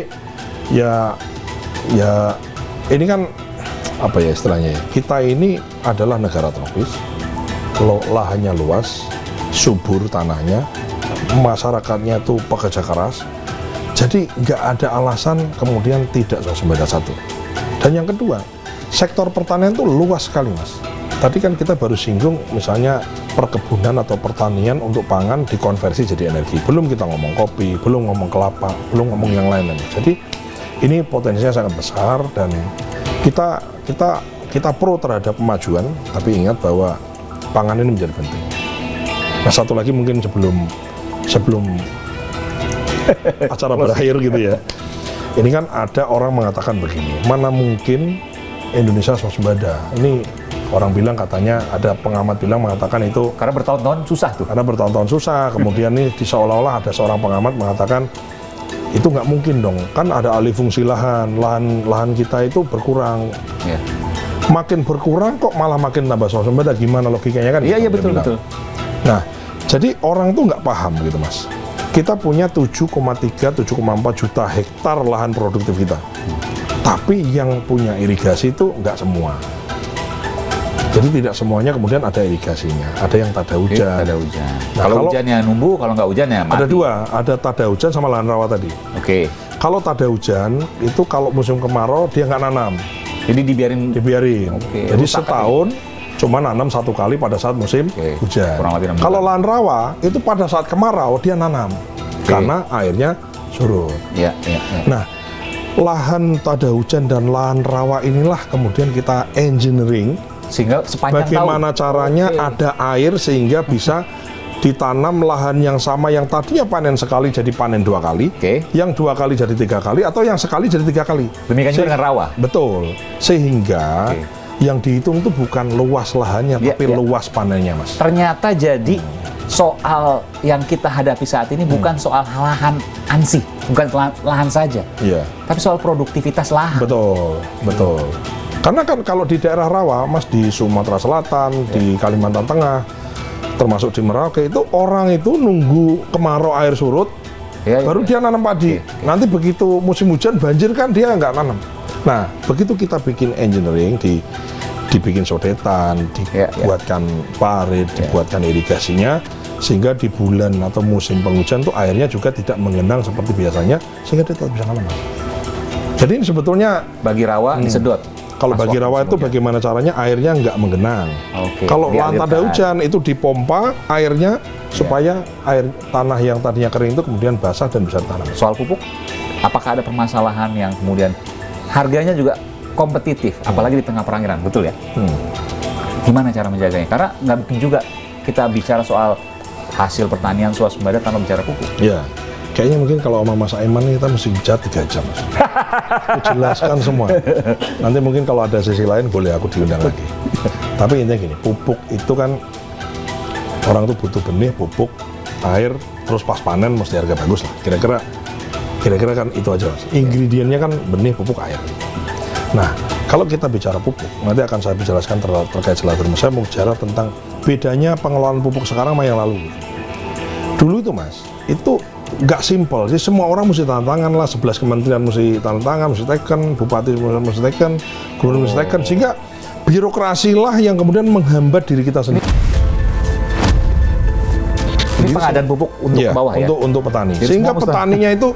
Speaker 2: ya ini kan apa ya istilahnya ya, kita ini adalah negara tropis, lahannya luas, subur tanahnya, masyarakatnya itu pekerja keras, jadi nggak ada alasan kemudian tidak swasembada satu. Dan yang kedua, sektor pertanian itu luas sekali mas, Tadi kan kita baru singgung misalnya perkebunan atau pertanian untuk pangan dikonversi jadi energi. Belum kita ngomong kopi, belum ngomong kelapa, belum ngomong yang lain-lain. Jadi ini potensinya sangat besar dan kita pro terhadap kemajuan, tapi ingat bahwa pangan ini menjadi penting. Nah, satu lagi mungkin sebelum acara berakhir gitu ya. Ini kan ada orang mengatakan begini, mana mungkin Indonesia swasembada. Ini orang bilang katanya, ada pengamat bilang mengatakan itu
Speaker 1: Karena bertahun-tahun susah tuh.
Speaker 2: karena bertahun-tahun susah. Kemudian nih seolah-olah ada seorang pengamat mengatakan itu nggak mungkin dong. Kan ada alih fungsi lahan kita itu berkurang.
Speaker 1: Ya.
Speaker 2: Makin berkurang kok malah makin tambah swasembada. Gimana logikanya kan?
Speaker 1: Iya
Speaker 2: Dia
Speaker 1: betul
Speaker 2: bilang.
Speaker 1: betul.
Speaker 2: Nah, jadi orang tuh nggak paham gitu Mas. Kita punya 7,4 juta hektar lahan produktif kita. Tapi yang punya irigasi itu nggak semua. Jadi tidak semuanya kemudian ada irigasinya. Ada yang tada hujan.
Speaker 1: Ada hujan.
Speaker 2: Nah,
Speaker 1: kalau
Speaker 2: kalau-
Speaker 1: hujannya numbuh, kalau nggak hujan ya mati.
Speaker 2: Ada dua, ada tada hujan sama lahan rawa tadi.
Speaker 1: Oke.
Speaker 2: Kalau tada hujan, itu kalau musim kemarau dia nggak nanam,
Speaker 1: Jadi dibiarin.
Speaker 2: dibiarin.
Speaker 1: Oke,
Speaker 2: Jadi
Speaker 1: rusak
Speaker 2: setahun cuma nanam 1 kali pada saat musim
Speaker 1: Oke,
Speaker 2: hujan.
Speaker 1: kurang lebih 6
Speaker 2: Kalau
Speaker 1: bulan.
Speaker 2: lahan rawa, itu pada saat kemarau dia nanam. Karena airnya surut.
Speaker 1: Ya.
Speaker 2: Nah, lahan tada hujan dan lahan rawa inilah kemudian kita engineering
Speaker 1: Sehingga sepanjang
Speaker 2: bagaimana
Speaker 1: tahun.
Speaker 2: caranya
Speaker 1: Oke.
Speaker 2: ada air sehingga bisa ditanam lahan yang sama yang tadinya panen sekali jadi panen 2 kali,
Speaker 1: Oke.
Speaker 2: yang 2 kali jadi 3 kali, atau yang sekali jadi 3 kali.
Speaker 1: Demikian juga dengan rawa.
Speaker 2: Betul. Sehingga
Speaker 1: Oke.
Speaker 2: yang dihitung itu bukan luas lahannya,
Speaker 1: Ya,
Speaker 2: tapi
Speaker 1: ya.
Speaker 2: luas panennya, Mas.
Speaker 1: Ternyata jadi soal yang kita hadapi saat ini bukan soal lahan ansih, bukan lahan saja,
Speaker 2: Iya.
Speaker 1: tapi soal produktivitas lahan.
Speaker 2: Betul, betul. Karena kan kalau di daerah rawa, Mas, di Sumatera Selatan, di Kalimantan Tengah, termasuk di Merauke, itu orang itu nunggu kemarau air surut,
Speaker 1: Ya,
Speaker 2: baru dia nanam padi. Nanti begitu musim hujan banjir kan dia nggak nanam. Nah, begitu kita bikin engineering, dibikin sodetan, dibuatkan parit, dibuatkan irigasinya, sehingga di bulan atau musim penghujan tuh airnya juga tidak menggenang seperti biasanya, sehingga dia tetap bisa nanam. Jadi ini sebetulnya
Speaker 1: Bagi rawa disedot.
Speaker 2: kalau
Speaker 1: Pas
Speaker 2: bagi
Speaker 1: waktu
Speaker 2: rawa
Speaker 1: musim
Speaker 2: itu
Speaker 1: hujan.
Speaker 2: bagaimana caranya airnya nggak menggenang.
Speaker 1: Oke,
Speaker 2: Kalau lahan
Speaker 1: dialirkan.
Speaker 2: tada hujan itu dipompa airnya supaya air tanah yang tadinya kering itu kemudian basah dan bisa ditanam.
Speaker 1: Soal pupuk, apakah ada permasalahan yang kemudian harganya juga kompetitif, apalagi di tengah perangiran, betul ya? Gimana cara menjaganya? Karena nggak mungkin juga kita bicara soal hasil pertanian swasembada tanpa bicara pupuk.
Speaker 2: Ya, kayaknya mungkin kalau sama Mas Aiman kita mesti bicara 3 jam. Mas. Aku jelaskan semua. Nanti mungkin kalau ada sesi lain boleh aku diundang lagi. Tapi intinya gini, pupuk itu kan orang tuh butuh benih, pupuk, air, terus pas panen mesti harga bagus lah. Kira-kira kan itu aja, Mas. Ingredientnya kan benih, pupuk, air. Nah, kalau kita bicara pupuk, nanti akan saya jelaskan terkait gelatin. Saya mau bicara tentang bedanya pengelolaan pupuk sekarang sama yang lalu. Dulu itu, Mas, itu nggak simpel. Jadi semua orang mesti tanda tangan lah, 11 kementerian mesti tanda tangan, mesti teken, bupati mesti teken, gubernur mesti teken, sehingga birokrasi lah yang kemudian menghambat diri kita sendiri.
Speaker 1: Ini pengadaan pupuk untuk
Speaker 2: Iya,
Speaker 1: ke bawah ya?
Speaker 2: untuk petani.
Speaker 1: Jadi
Speaker 2: Sehingga
Speaker 1: semua mesti-
Speaker 2: petaninya itu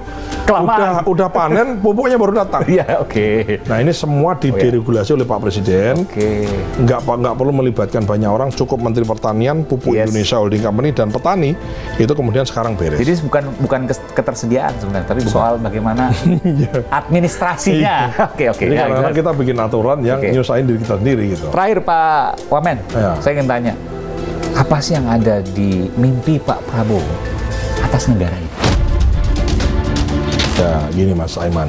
Speaker 1: Kelamaan.
Speaker 2: udah panen, pupuknya baru datang.
Speaker 1: Iya, oke.
Speaker 2: Nah, ini semua diregulasi oleh Pak Presiden.
Speaker 1: Oke.
Speaker 2: Nggak perlu melibatkan banyak orang, cukup Menteri Pertanian, Pupuk
Speaker 1: Yes.
Speaker 2: Indonesia Holding Company, dan petani, itu kemudian sekarang beres.
Speaker 1: Jadi bukan ketersediaan sebenarnya, tapi soal bagaimana administrasinya. Oke.
Speaker 2: Jadi
Speaker 1: Ya,
Speaker 2: kadang-kadang
Speaker 1: jelas.
Speaker 2: kita bikin aturan yang
Speaker 1: Oke.
Speaker 2: nyusahin diri kita sendiri gitu.
Speaker 1: Terakhir Pak Wamen,
Speaker 2: Ya.
Speaker 1: saya ingin tanya, apa sih yang ada di mimpi Pak Prabowo atas negara ini?
Speaker 2: Ya gini Mas Aiman,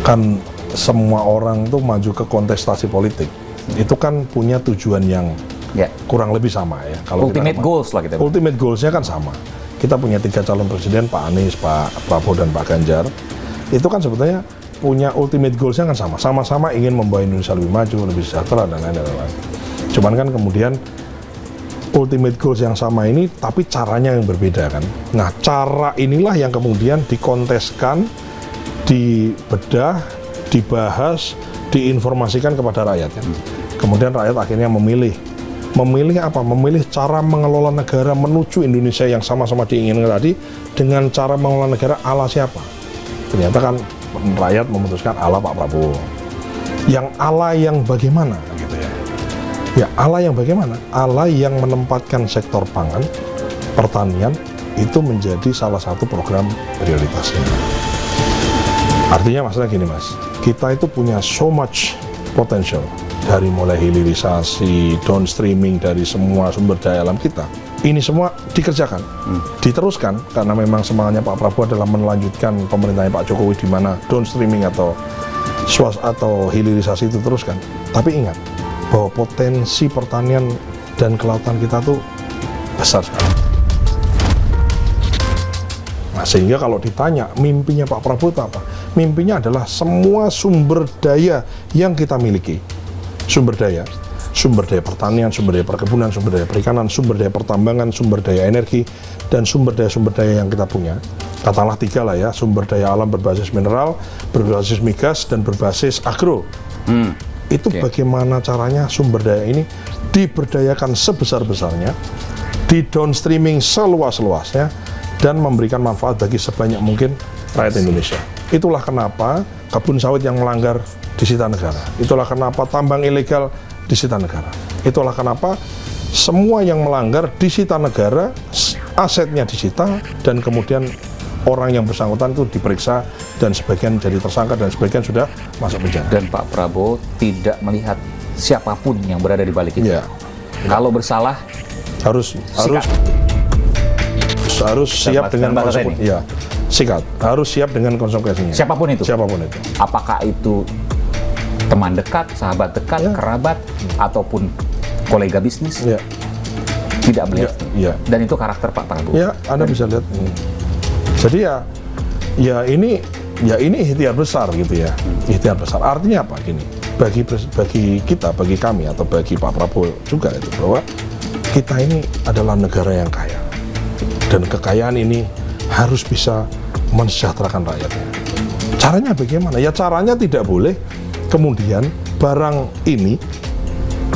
Speaker 2: kan semua orang tuh maju ke kontestasi politik, itu kan punya tujuan yang
Speaker 1: Ya,
Speaker 2: kurang lebih sama ya. Kalau kita
Speaker 1: ultimate goals lah kita.
Speaker 2: Ultimate goals-nya kan sama. Kita punya 3 calon presiden, Pak Anies, Pak Prabowo, dan Pak Ganjar. Itu kan sebetulnya punya ultimate goals-nya kan sama. Sama-sama ingin membawa Indonesia lebih maju, lebih sejahtera, dan lain-lain. Cuman kan kemudian ultimate goals yang sama ini, tapi caranya yang berbeda kan. Nah, cara inilah yang kemudian dikonteskan, dibedah, dibahas, diinformasikan kepada rakyat kan. Kemudian rakyat akhirnya memilih apa? Memilih cara mengelola negara menuju Indonesia yang sama-sama diinginkan tadi, dengan cara mengelola negara ala siapa? Ternyata kan rakyat memutuskan ala Pak Prabowo. Yang ala yang bagaimana gitu ya. Ya, ala yang bagaimana? Ala yang menempatkan sektor pangan, pertanian, itu menjadi salah satu program prioritasnya. Artinya maksudnya gini mas, kita itu punya so much potential. Dari mulai hilirisasi, downstreaming dari semua sumber daya alam kita. Ini semua dikerjakan, diteruskan, karena memang semangatnya Pak Prabowo adalah melanjutkan pemerintahnya Pak Jokowi di mana downstreaming atau hilirisasi itu teruskan. Tapi ingat, bahwa potensi pertanian dan kelautan kita tuh besar sekali. Nah, sehingga kalau ditanya mimpinya Pak Prabowo itu apa? Mimpinya adalah semua sumber daya yang kita miliki. Sumber daya pertanian, sumber daya perkebunan, sumber daya perikanan, sumber daya pertambangan, sumber daya energi, dan sumber daya yang kita punya. Katakanlah 3 lah ya, sumber daya alam berbasis mineral, berbasis migas, dan berbasis agro. Itu bagaimana caranya sumber daya ini diberdayakan sebesar-besarnya, di downstreaming seluas-luasnya, dan memberikan manfaat bagi sebanyak mungkin rakyat Indonesia. Itulah kenapa kebun sawit yang melanggar disita negara. Itulah kenapa tambang ilegal disita negara. Itulah kenapa semua yang melanggar disita negara, asetnya disita, dan kemudian orang yang bersangkutan itu diperiksa dan sebagian jadi tersangka dan sebagian sudah masuk penjara.
Speaker 1: Dan Pak Prabowo tidak melihat siapapun yang berada di balik itu.
Speaker 2: Ya.
Speaker 1: Kalau bersalah
Speaker 2: harus siap dengan konsekuensinya. Ya, sikat. Harus siap dengan konsekuensinya.
Speaker 1: Siapapun itu.
Speaker 2: Siapapun itu.
Speaker 1: Apakah itu teman dekat, sahabat dekat, kerabat, ataupun kolega bisnis, tidak melihat. Dan itu karakter Pak Prabowo.
Speaker 2: Ya, Anda bisa lihat. Jadi ya ini ikhtiar besar gitu ya. Ikhtiar besar. Artinya apa gini? Bagi kita, bagi kami atau bagi Pak Prabowo juga itu bahwa kita ini adalah negara yang kaya. Dan kekayaan ini harus bisa mensejahterakan rakyatnya. Caranya bagaimana? Ya caranya tidak boleh kemudian barang ini,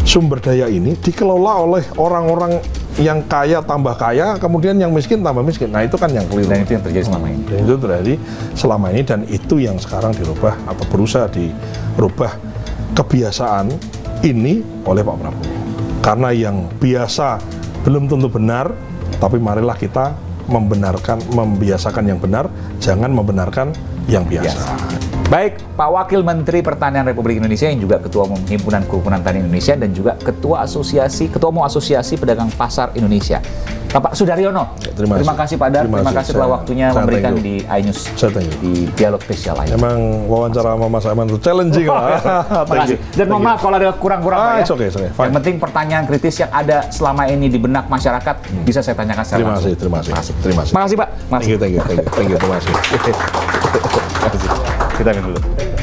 Speaker 2: sumber daya ini dikelola oleh orang-orang yang kaya tambah kaya, kemudian yang miskin tambah miskin. Nah itu kan yang keliru.
Speaker 1: Dan itu yang terjadi selama ini.
Speaker 2: Dan itu terjadi selama ini, dan itu yang sekarang dirubah atau berusaha dirubah kebiasaan ini oleh Pak Prabowo. Karena yang biasa belum tentu benar, tapi marilah kita membiasakan yang benar, jangan membenarkan yang biasa.
Speaker 1: Baik, Pak Wakil Menteri Pertanian Republik Indonesia yang juga Ketua Umum Himpunan Kerukunan Tani Indonesia dan juga Ketua Umum Asosiasi Pedagang Pasar Indonesia, Bapak Sudaryono.
Speaker 2: Terima
Speaker 1: kasih Pak Dar, terima kasih telah waktunya memberikan di iNews di dialog spesial lain.
Speaker 2: Emang wawancara sama Mas Aiman itu challenging lah.
Speaker 1: Terima kasih. Dan mohon maaf kalau ada kurang-kurang Pak ya.
Speaker 2: It's okay.
Speaker 1: Yang penting pertanyaan kritis yang ada selama ini di benak masyarakat bisa saya tanyakan secara langsung.
Speaker 2: Terima kasih.
Speaker 1: Terima kasih Pak.
Speaker 2: Thank you. Terima kasih.
Speaker 1: Kita minum dulu.